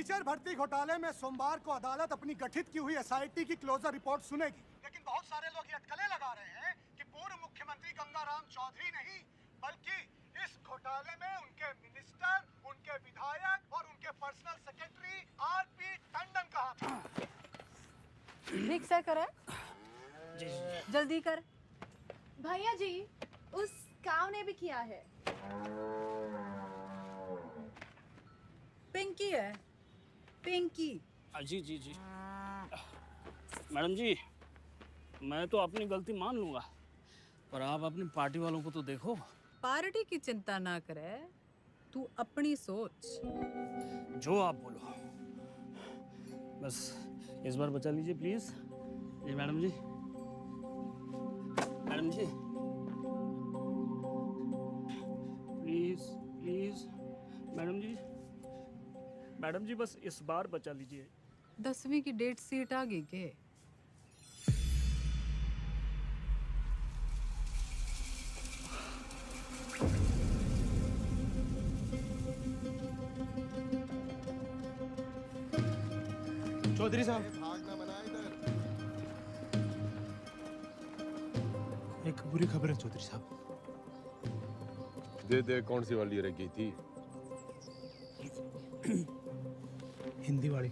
टीचर भर्ती घोटाले में सोमवार को अदालत अपनी गठित की हुई एसआईटी की क्लोजर रिपोर्ट सुनेगी। लेकिन बहुत सारे लोग ये अटकलें लगा रहे हैं कि पूर्व मुख्यमंत्री गंगाराम चौधरी नहीं बल्कि इस घोटाले में उनके मिनिस्टर, उनके विधायक और उनके पर्सनल सेक्रेटरी आरपी टंडन का हाथ है। रिक्शा करा जल्दी कर। भैया जी उस काव ने भी किया है। पिंकी है पिंकी। जी जी जी मैडम जी, मैं तो अपनी गलती मान लूंगा, पर आप अपनी पार्टी वालों को तो देखो। पार्टी की चिंता ना करे, तू अपनी सोच। जो आप बोलो, बस इस बार बचा लीजिए प्लीज। जी madam ji, madam ji please please madam ji, madam ji बस इस बार बचा लीजिए। 10वीं की डेट सीट आ गई के? चौधरी साहब, एक बुरी खबर है चौधरी साहब। दे कौन सी वाली रह गई थी? हिंदी वाली।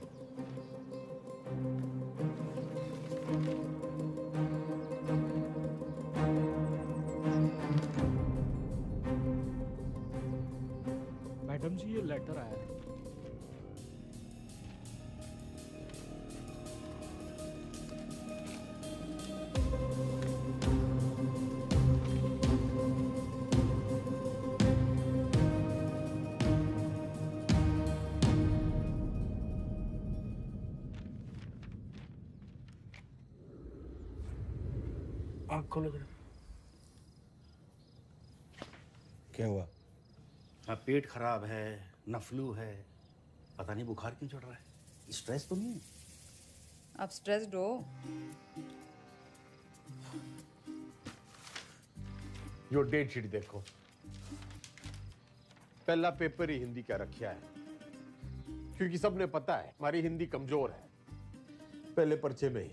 मैडम जी ये लेटर आया है। आँख खोलो जरा। क्या हुआ? ना पेट खराब है, ना फ्लू है, पता नहीं बुखार क्यों चढ़ रहा है। स्ट्रेस तो नहीं है? आप स्ट्रेस्ड हो? यो डेट शीट देखो, पहला पेपर ही हिंदी का रखा है, क्योंकि सबने पता है हमारी हिंदी कमजोर है। पहले पर्चे में ही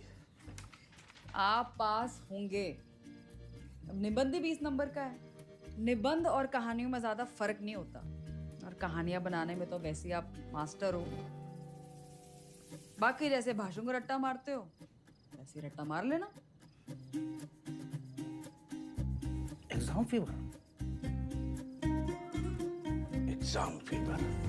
आप पास होंगे। अब निबंध ही 20 नंबर का है। निबंध और कहानियों में ज्यादा फर्क नहीं होता, और कहानियां बनाने में तो वैसे ही आप मास्टर हो। बाकी जैसे भाषण को रट्टा मारते हो वैसे ही रट्टा मार लेना। Exam fever. Exam fever.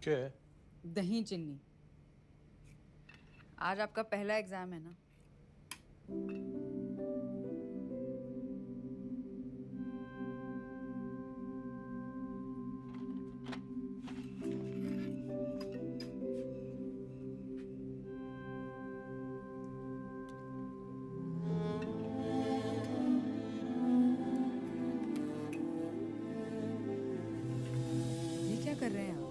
क्या है? दही चिन्नी। आज आपका पहला एग्जाम है ना? ये क्या कर रहे हैं आप?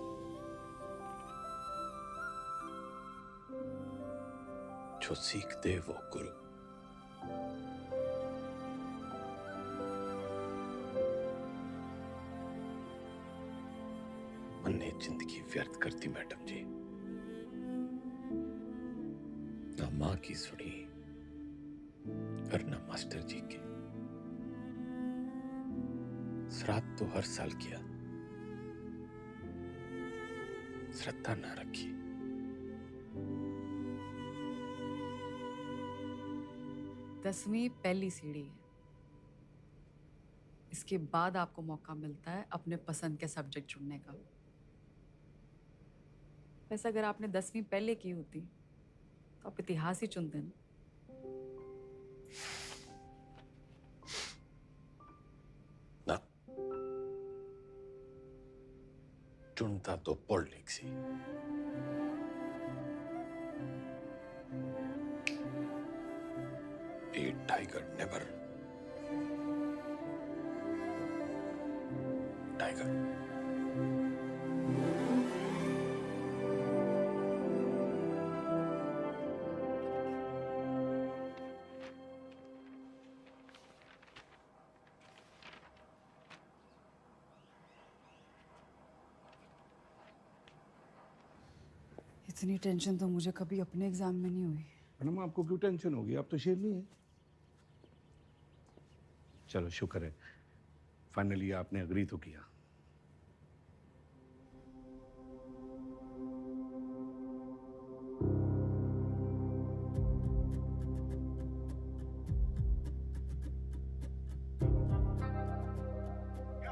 जो सीखते वो गुरु। मैंने जिंदगी व्यर्थ कर दी मैडम जी। ना माँ की सुनी और ना मास्टर जी की। श्राद्ध तो हर साल किया, श्रद्धा ना रखी। दसवीं पहली सीढ़ी है। इसके बाद आपको मौका मिलता है अपने पसंद के सब्जेक्ट चुनने का। वैसे अगर आपने 10वीं पहले की होती तो आप इतिहास ही चुनते ना। ना, चुनता तो politics he. A tiger never. Tiger. इतनी टेंशन तो मुझे कभी अपने एग्जाम में नहीं हुई। मैडम आपको क्यों टेंशन होगी? आप तो शेरनी है। चलो शुक्र है, फाइनली आपने अग्री तो किया।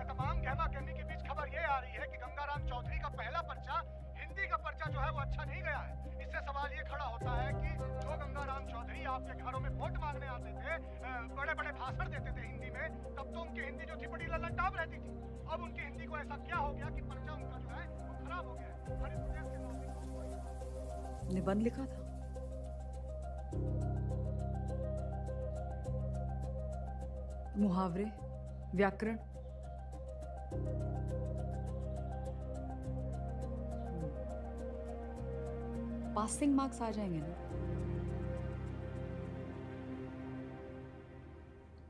तमाम गहमा गहमी के बीच खबर ये आ रही है कि गंगाराम चौधरी का पहला पर्चा, हिंदी का पर्चा जो है वो अच्छा नहीं गया है। इससे सवाल ये खड़ा होता है कि जो गंगाराम चौधरी आपके घरों में वोट मांगने आते थे, बड़े बड़े भाषण देते थे हिंदी में, तब तो उनकी हिंदी जो थी बड़ी ललनटाप रहती थी। अब उनकी हिंदी को ऐसा क्या हो गया कि पर्चा उनका जो है वो खराब हो गया है। हर इस प्रदेश के नागरिक को निबंध लिखा था। मुहावरे, व्याकरण, पासिंग मार्क्स आ जाएंगे ना।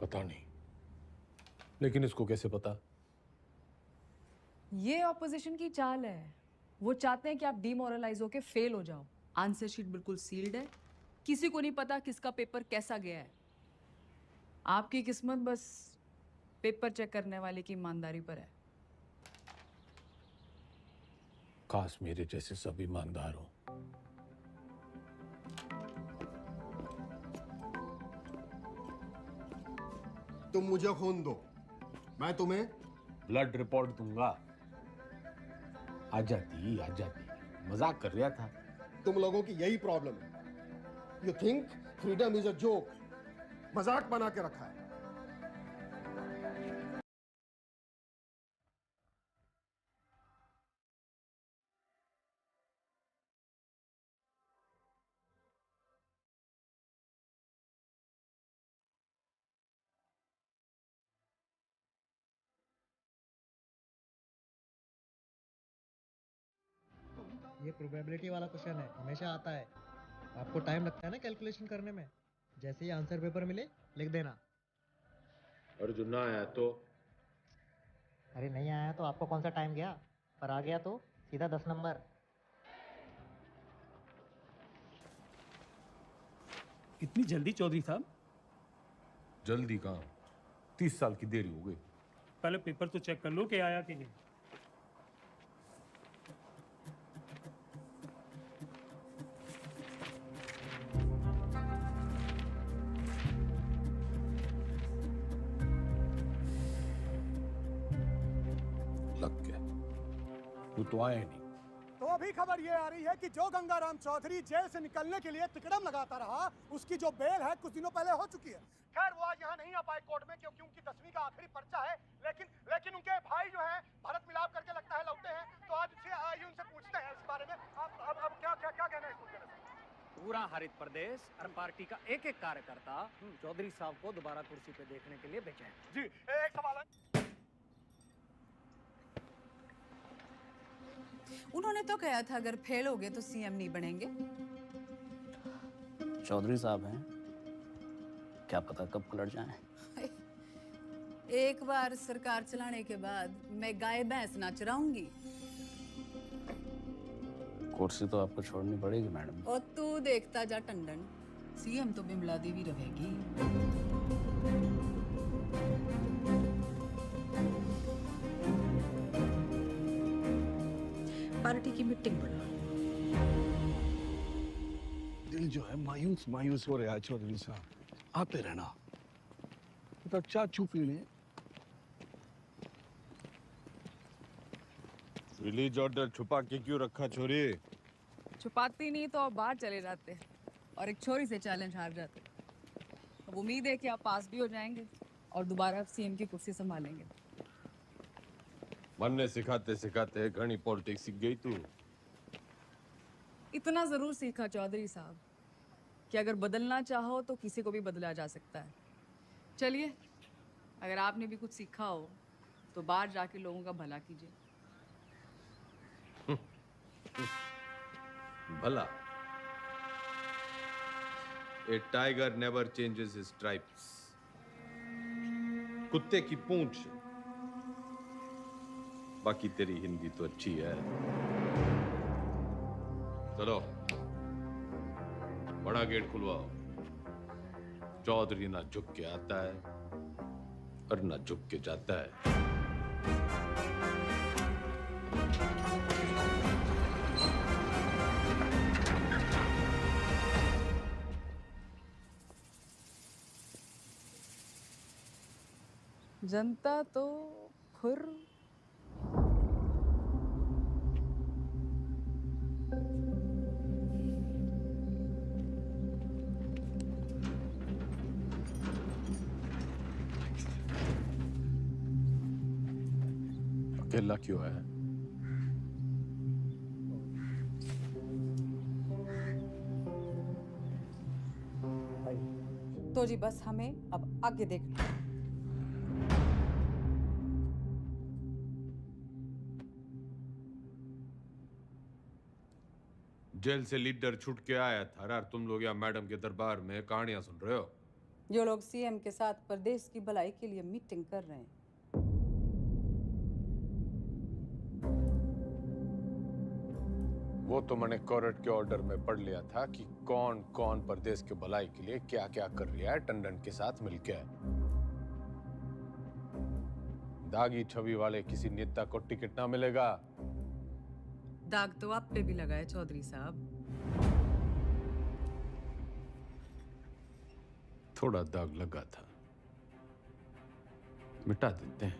पता नहीं, लेकिन इसको कैसे पता? ये ऑपोजिशन की चाल है। वो चाहते हैं कि आप डिमोरलाइज होके फेल हो जाओ। आंसर शीट बिल्कुल सील्ड है, किसी को नहीं पता किसका पेपर कैसा गया है। आपकी किस्मत बस पेपर चेक करने वाले की ईमानदारी पर है। काश मेरे जैसे सब ईमानदार हो। तुम मुझे खून दो, मैं तुम्हें ब्लड रिपोर्ट दूंगा। आ जाती, मजाक कर रहा था। तुम लोगों की यही प्रॉब्लम है। You think freedom is a joke, मजाक बना के रखा है। ये प्रोबेबिलिटी वाला क्वेश्चन है, हमेशा आता है। आपको टाइम लगता है ना कैलकुलेशन करने में। जैसे ही आंसर पेपर मिले लिख देना। और जो ना आया तो? अरे नहीं आया तो आपको कौन सा टाइम गया, पर आ गया तो सीधा 10 नंबर। इतनी जल्दी चौधरी साहब? जल्दी कहाँ, 30 साल की देरी हो गई। पहले पेपर तो चेक कर लो कि आया कि नहीं। लग गया, तू तो आया नहीं। तो अभी खबर ये आ रही है कि जो गंगाराम चौधरी जेल से निकलने के लिए तिकड़म लगाता रहा, उसकी जो बेल है कुछ दिनों पहले हो चुकी है। खैर वो आज यहाँ नहीं आ पाए कोर्ट में, क्योंकि उनकी 10वीं का आखिरी पर्चा है। लेकिन उनके भाई जो हैं भारत मिलाप करके लगता है लौटे हैं, तो आज आइए उनसे पूछते हैं इस बारे में। अब क्या कहना है इसको? पूरा हरित प्रदेश और पार्टी का एक एक कार्यकर्ता चौधरी साहब को दोबारा कुर्सी पे देखने के लिए बेचैन। जी एक सवाल है। उन्होंने तो कहा था अगर फेल हो गए तो सीएम नहीं बनेंगे। चौधरी साहब हैं, क्या पता कब पलट जाएं। एक बार सरकार चलाने के बाद मैं गाय भैंस ना चराऊंगी। कुर्सी तो आपको छोड़नी पड़ेगी मैडम। और तू देखता जा टंडन, सीएम तो बिमला देवी रहेगी। पार्टी की मीटिंग बुला। दिल जो है मायूस मायूस हो रहा है चौधरी साहब, आते रहना। तो चाय चू पी लें। रिलीज ऑर्डर छुपा के क्यों रखा छोरी? छुपाती नहीं तो आप बाहर चले जाते और एक छोरी से चैलेंज हार जाते। अब उम्मीद है कि आप पास भी हो जाएंगे और दोबारा सीएम की कुर्सी संभालेंगे। मन ने सिखाते सिखाते घनी पॉलिटिक्स सीख गई तू। इतना जरूर सीखा चौधरी साहब कि अगर बदलना चाहो तो किसी को भी बदला जा सकता है। चलिए, अगर आपने भी कुछ सीखा हो तो बाहर जाके लोगों का भला कीजिए। भला? A tiger never changes his stripes. कुत्ते की पूंछ। बाकी तेरी हिंदी तो अच्छी है। चलो बड़ा गेट खुलवाओ। चौधरी ना झुक के आता है और ना झुक के जाता है। जनता तो खुर। अकेला क्यों है? तो जी बस हमें अब आगे देखना। जेल से लीडर छूट के आया था और तुम लोग यहाँ मैडम के दरबार में कहानियां सुन रहे हो। जो लोग सीएम के साथ प्रदेश की भलाई के लिए मीटिंग कर रहे हैं। वो तो मैंने कोर्ट के ऑर्डर में पढ़ लिया था कि कौन कौन प्रदेश के भलाई के लिए क्या क्या कर रहा है टंडन के साथ मिलकर। दागी छवि वाले किसी नेता को टिकट ना मिलेगा। दाग तो आप पे भी लगा है चौधरी साहब। थोड़ा दाग लगा था, मिटा देते हैं।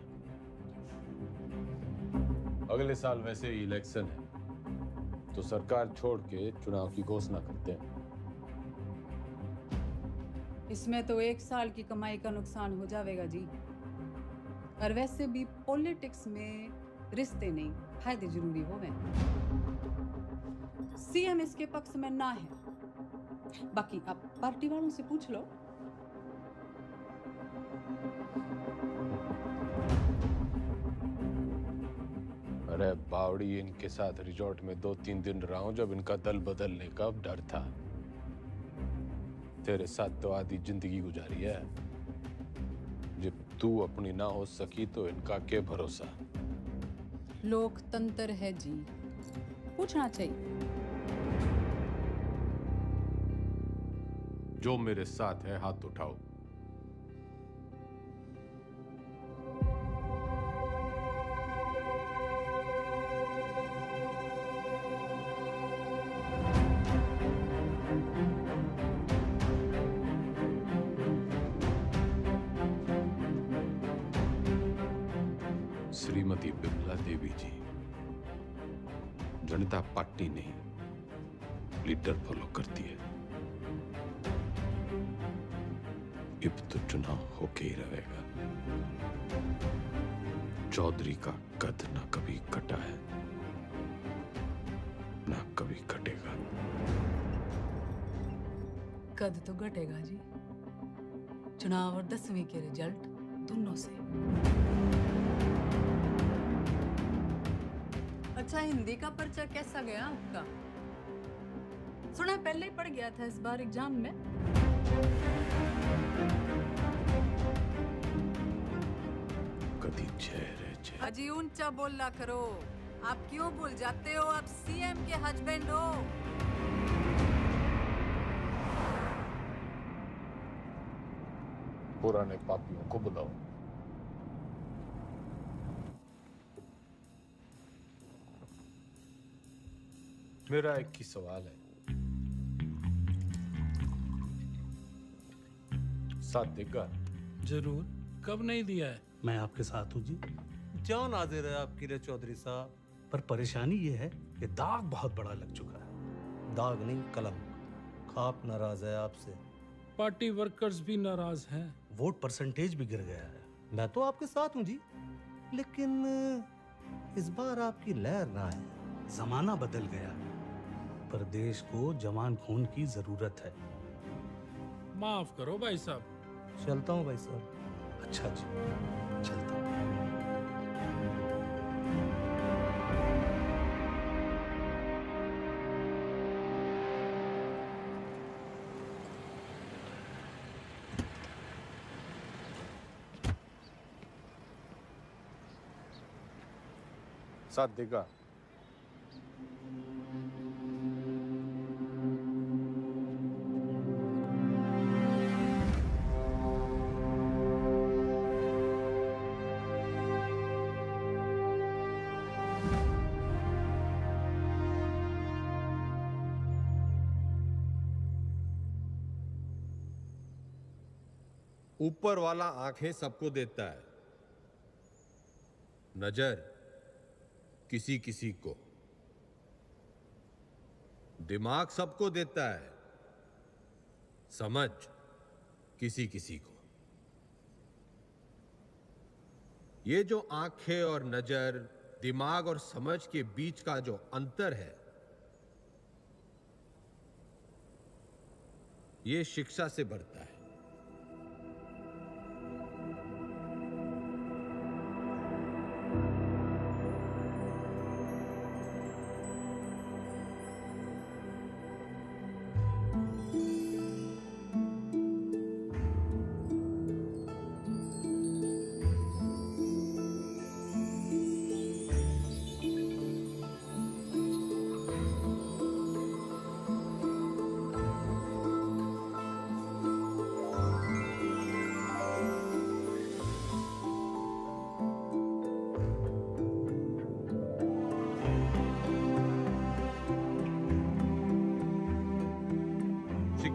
अगले साल वैसे ही इलेक्शन है तो सरकार छोड़ के चुनाव की घोषणा करते हैं। इसमें तो 1 साल की कमाई का नुकसान हो जाएगा जी। और वैसे भी पॉलिटिक्स में रिश्ते नहीं, फायदे जरूरी हो गए। सीएम इसके पक्ष में ना है, बाकी आप पार्टी वालों से पूछ लो। अरे बावड़ी, इनके साथ रिजॉर्ट में 2-3 दिन रहा हूं जब इनका दल बदलने का डर था। तेरे साथ तो आधी जिंदगी गुजारी है। जब तू अपनी ना हो सकी तो इनका क्या भरोसा। लोकतंत्र है जी, पूछना चाहिए। जो मेरे साथ है हाथ उठाओ। श्रीमती बिमला देवी जी, जनता पार्टी नहीं लीडर फॉलो करती है। अब तो चुनाव होके ही रहेगा। चौधरी का कद ना कभी कटा है ना कभी कटेगा। कद तो घटेगा जी, चुनाव और 10वीं के रिजल्ट दोनों से। अच्छा, हिंदी का पर्चा कैसा गया आपका? सुना पहले ही पड़ गया था इस बार एग्जाम में। कदी चेहरे चेहरे। अजी ऊंचा बोलना करो। आप क्यों भूल जाते हो आप सीएम के हस्बैंड हो? पुराने पापियों को बुलाओ। मेरा एक ही सवाल है, साथ देगा? जरूर, कब नहीं दिया है? मैं आपके साथ हूँ जी। जान हाजिर है आपकी रे चौधरी साहब। पर परेशानी ये है कि दाग बहुत बड़ा लग चुका है। दाग नहीं, कलम। खाप नाराज है आपसे। पार्टी वर्कर्स भी नाराज हैं। वोट परसेंटेज भी गिर गया है। मैं तो आपके साथ हूँ जी, लेकिन इस बार आपकी लहर ना है। जमाना बदल गया है, पर देश को जवान खून की जरूरत है। माफ करो भाई साहब। चलता हूँ भाई साहब। अच्छा जी, चलता हूँ। साथ देगा? ऊपर वाला आंखें सबको देता है, नजर किसी किसी को, दिमाग सबको देता है, समझ किसी किसी को। ये जो आंखें और नजर, दिमाग और समझ के बीच का जो अंतर है, ये शिक्षा से बढ़ता है।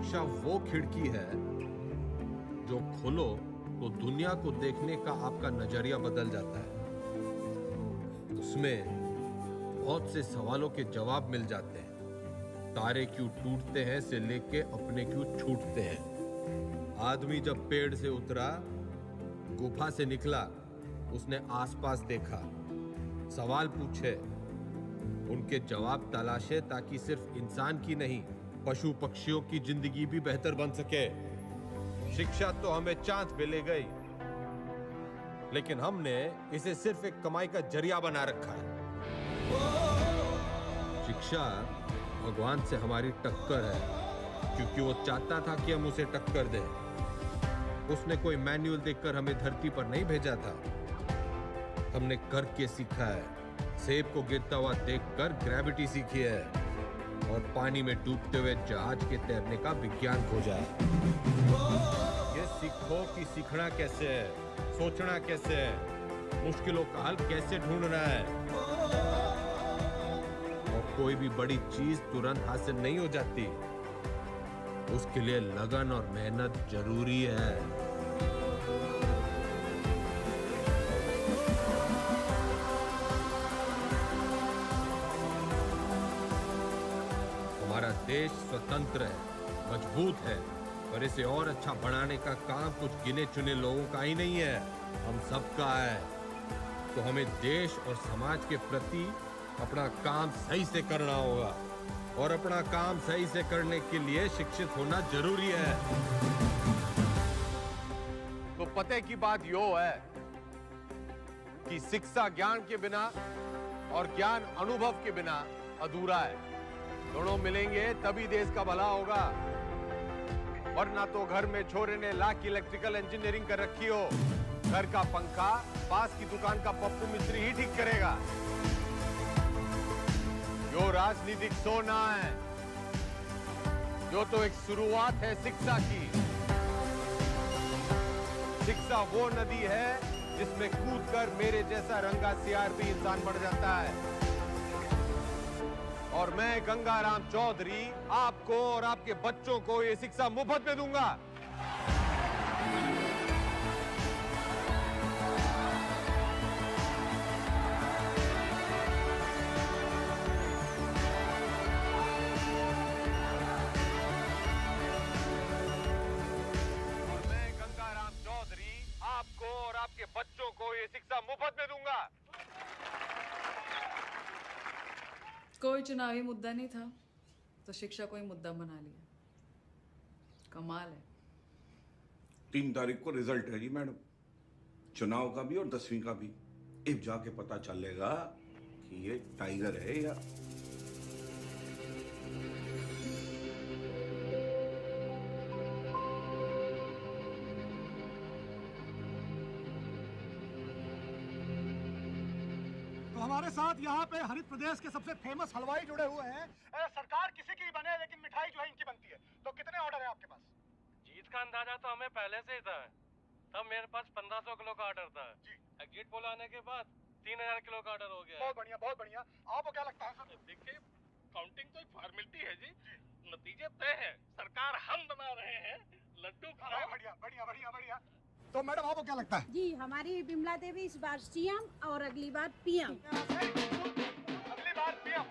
शिक्षा वो खिड़की है जो खोलो तो दुनिया को देखने का आपका नजरिया बदल जाता है। उसमें बहुत से सवालों के जवाब मिल जाते हैं। तारे क्यों टूटते हैं से लेके अपने क्यों छूटते हैं। आदमी जब पेड़ से उतरा, गुफा से निकला, उसने आसपास देखा, सवाल पूछे, उनके जवाब तलाशे ताकि सिर्फ इंसान की नहीं, पशु पक्षियों की जिंदगी भी बेहतर बन सके। शिक्षा तो हमें चांद पे ले गई, लेकिन हमने इसे सिर्फ एक कमाई का जरिया बना रखा है। शिक्षा भगवान से हमारी टक्कर है, क्योंकि वो चाहता था कि हम उसे टक्कर दें। उसने कोई मैनुअल देखकर हमें धरती पर नहीं भेजा था, हमने करके सीखा है। सेब को गिरता हुआ देखकर ग्रेविटी सीखी है और पानी में डूबते हुए जहाज के तैरने का विज्ञान खोजा है। ये सीखो कि सीखना कैसे है, सोचना कैसे है, मुश्किलों का हल कैसे ढूंढना है। और कोई भी बड़ी चीज तुरंत हासिल नहीं हो जाती, उसके लिए लगन और मेहनत जरूरी है। हमारा देश स्वतंत्र है, मजबूत है, पर इसे और अच्छा बनाने का काम कुछ गिने चुने लोगों का ही नहीं है, हम सबका है। तो हमें देश और समाज के प्रति अपना काम सही से करना होगा, और अपना काम सही से करने के लिए शिक्षित होना जरूरी है। तो पते की बात यो है कि शिक्षा ज्ञान के बिना और ज्ञान अनुभव के बिना अधूरा है। दोनों मिलेंगे तभी देश का भला होगा, वरना तो घर में छोरे ने लाख की इलेक्ट्रिकल इंजीनियरिंग कर रखी हो, घर का पंखा पास की दुकान का पप्पू मिस्त्री ही ठीक करेगा। जो राजनीतिक सोना है, जो तो एक शुरुआत है शिक्षा की। शिक्षा वो नदी है जिसमें कूदकर मेरे जैसा रंगा सियार भी इंसान बन जाता है। और मैं गंगाराम चौधरी आपको और आपके बच्चों को ये शिक्षा मुफ्त में दूंगा। और मैं गंगाराम चौधरी आपको और आपके बच्चों को ये शिक्षा मुफ्त में दूंगा। कोई चुनावी मुद्दा नहीं था तो शिक्षा को ही मुद्दा बना लिया। कमाल है। 3 तारीख को रिजल्ट है जी मैडम, चुनाव का भी और 10वीं का भी। अब जाके पता चलेगा कि ये टाइगर है या हमारे साथ यहाँ पे हरित प्रदेश के सबसे फेमस हलवाई जुड़े हुए हैं। सरकार किसी की बने लेकिन मिठाई जो है इनकी बनती है। तो कितने ऑर्डर है आपके पास? जीत का अंदाजा तो हमें पहले से ही था। तब मेरे पास 1500 किलो का ऑर्डर था जी। गेट पोल आने के बाद 3000 किलो का ऑर्डर हो गया। बहुत बढ़िया, बहुत बढ़िया। आपको क्या लगता है सर? देखिए, काउंटिंग तो एक फॉर्मेलिटी है जी, नतीजे तय है। सरकार हम बना रहे हैं, लड्डू खाओ। बढ़िया बढ़िया बढ़िया बढ़िया। तो मैडम आपको क्या लगता है? जी, हमारी बिमला देवी इस बार सीएम और अगली बार पीएम। अगली बार पीएम।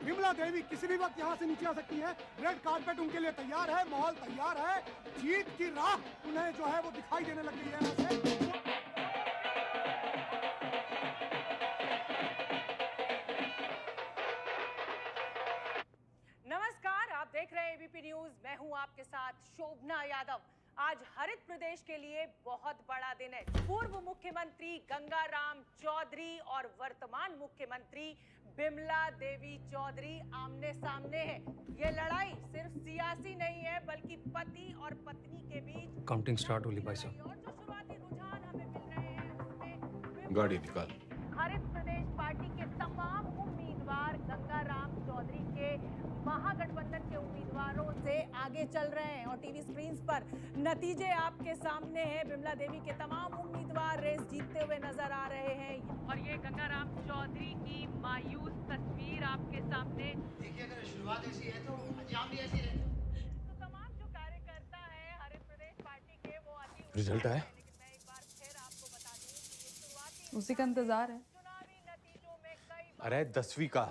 बिमला देवी किसी भी वक्त यहाँ से नीचे आ सकती है। रेड कार्पेट उनके लिए तैयार है, माहौल तैयार है। जीत की राह उन्हें जो है वो दिखाई देने लग गई है यहाँ से। नमस्कार, आप देख रहे हैं एबीपी न्यूज। मैं हूं आपके साथ शोभना यादव। आज हरित प्रदेश के लिए बहुत बड़ा दिन है। पूर्व मुख्यमंत्री गंगाराम चौधरी और वर्तमान मुख्यमंत्री बिमला देवी चौधरी आमने सामने हैं। ये लड़ाई सिर्फ सियासी नहीं है, बल्कि पति और पत्नी के बीच। काउंटिंग स्टार्ट होली भाई साहब। और जो शुरुआती रुझान हमें मिल रहे हैं उसमें गाड़ी निकाल। हरित प्रदेश पार्टी के तमाम उम्मीदवार गंगाराम चौधरी के महागठबंधन के उम्मीदवारों से आगे चल रहे हैं और टीवी स्क्रीन्स पर नतीजे आपके सामने हैं। बिमला देवी के तमाम उम्मीदवार रेस जीतते हुए नजर आ रहे हैं और ये गंगाराम चौधरी की मायूस तस्वीर आपके सामने। देखिए, अगर शुरुआत ऐसी है तो अंजाम भी ऐसी रहे। तो तमाम जो रिजल्ट आया? उसी का इंतजार है। अरे 10वीं का।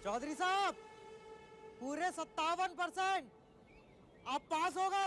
चौधरी साहब, पूरे 57% आप पास हो गए।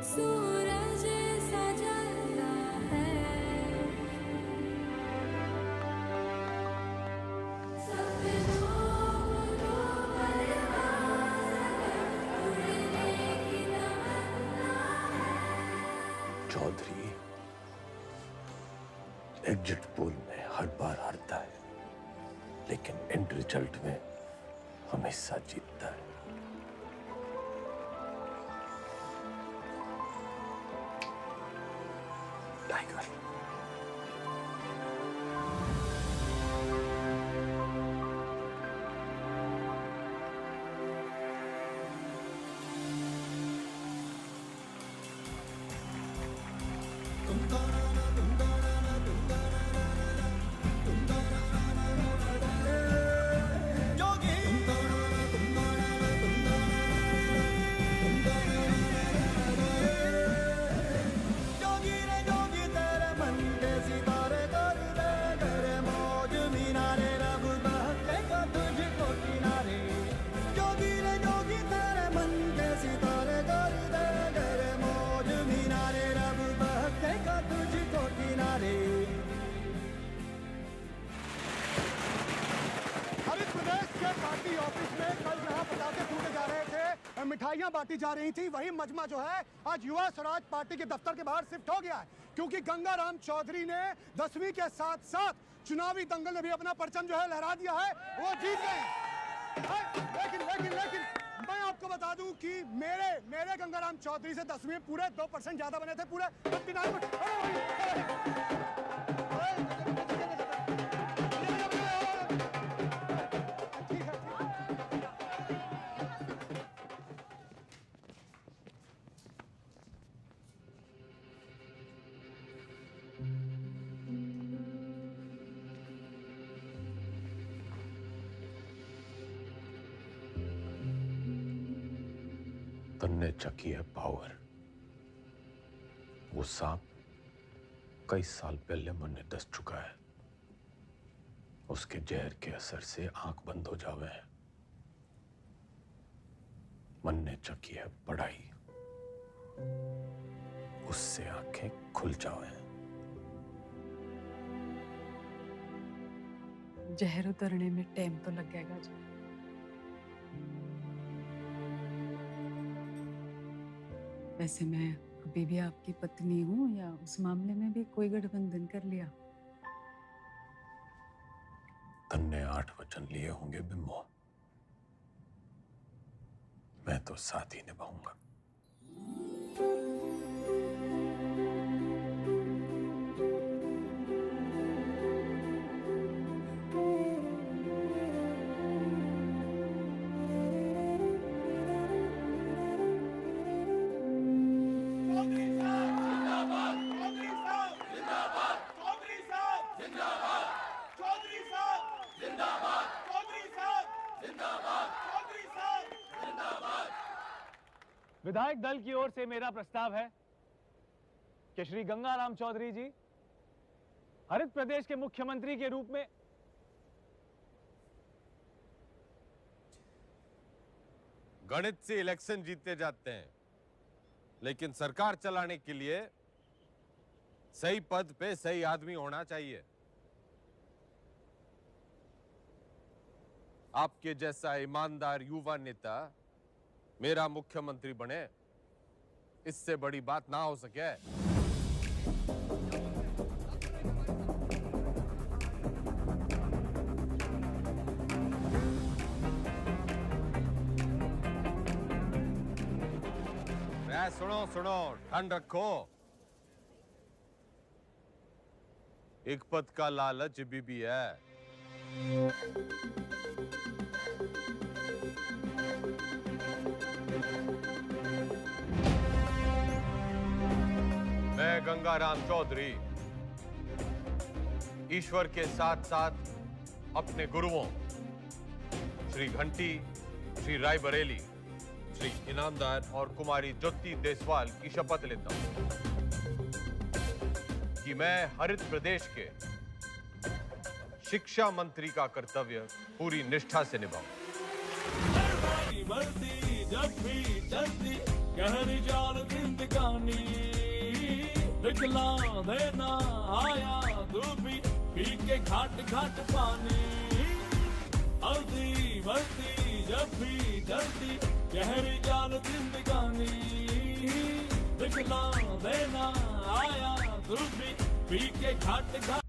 सूरज सजता है, सपनों को चौधरी एग्जिट पोल में हर बार हारता है, लेकिन एंड रिजल्ट में हमेशा जीतता है। टाइगर। हरित प्रदेश के पार्टी ऑफिस में कल जहां पटाखे फूटे जा रहे थे, मिठाइयां बांटी जा रही थी, वही मजमा जो है आज युवा स्वराज पार्टी के दफ्तर के बाहर शिफ्ट हो गया है, क्योंकि गंगाराम चौधरी ने 10वीं के साथ साथ चुनावी दंगल में भी अपना परचम जो है लहरा दिया है, वो जीत गए। लेकिन मैं आपको बता दूं कि मेरे गंगाराम चौधरी से 10वीं में पूरे 2% ज्यादा बने थे, पूरे 59। तन्ने चकी है पावर। वो सांप कई साल पहले मन दस चुका है। उसके जहर के असर से आंख बंद हो जावे हैं। मन ने चकी है पढ़ाई, उससे आंखें खुल जावे हैं। जहर उतरने में टाइम तो लगेगा जी। वैसे मैं अभी भी आपकी पत्नी हूँ, या उस मामले में भी कोई गठबंधन कर लिया? तन्ने 8 वचन लिए होंगे बिम्बो, मैं तो साथ ही निभाऊंगा। विधायक दल की ओर से मेरा प्रस्ताव है कि श्री गंगाराम चौधरी जी हरित प्रदेश के मुख्यमंत्री के रूप में गणित से इलेक्शन जीते जाते हैं, लेकिन सरकार चलाने के लिए सही पद पे सही आदमी होना चाहिए। आपके जैसा ईमानदार युवा नेता मेरा मुख्यमंत्री बने, इससे बड़ी बात ना हो सके। सुनो सुनो, ठंड रखो। एक पद का लालच भी है। मैं गंगाराम चौधरी ईश्वर के साथ साथ अपने गुरुओं श्री घंटी, श्री रायबरेली, श्री इनामदार और कुमारी ज्योति देसवाल की शपथ लेता हूं कि मैं हरित प्रदेश के शिक्षा मंत्री का कर्तव्य पूरी निष्ठा से निभाऊं। बढ़ती जब भी चलती गहरी जाल जिंदगानी, दिखला देना आया धूपी पी के घाट घाट पानी। हल्दी बढ़ती जब भी चलती गहरी जाल जिंदगानी, दिखला देना आया धूपी पी के घाट घाट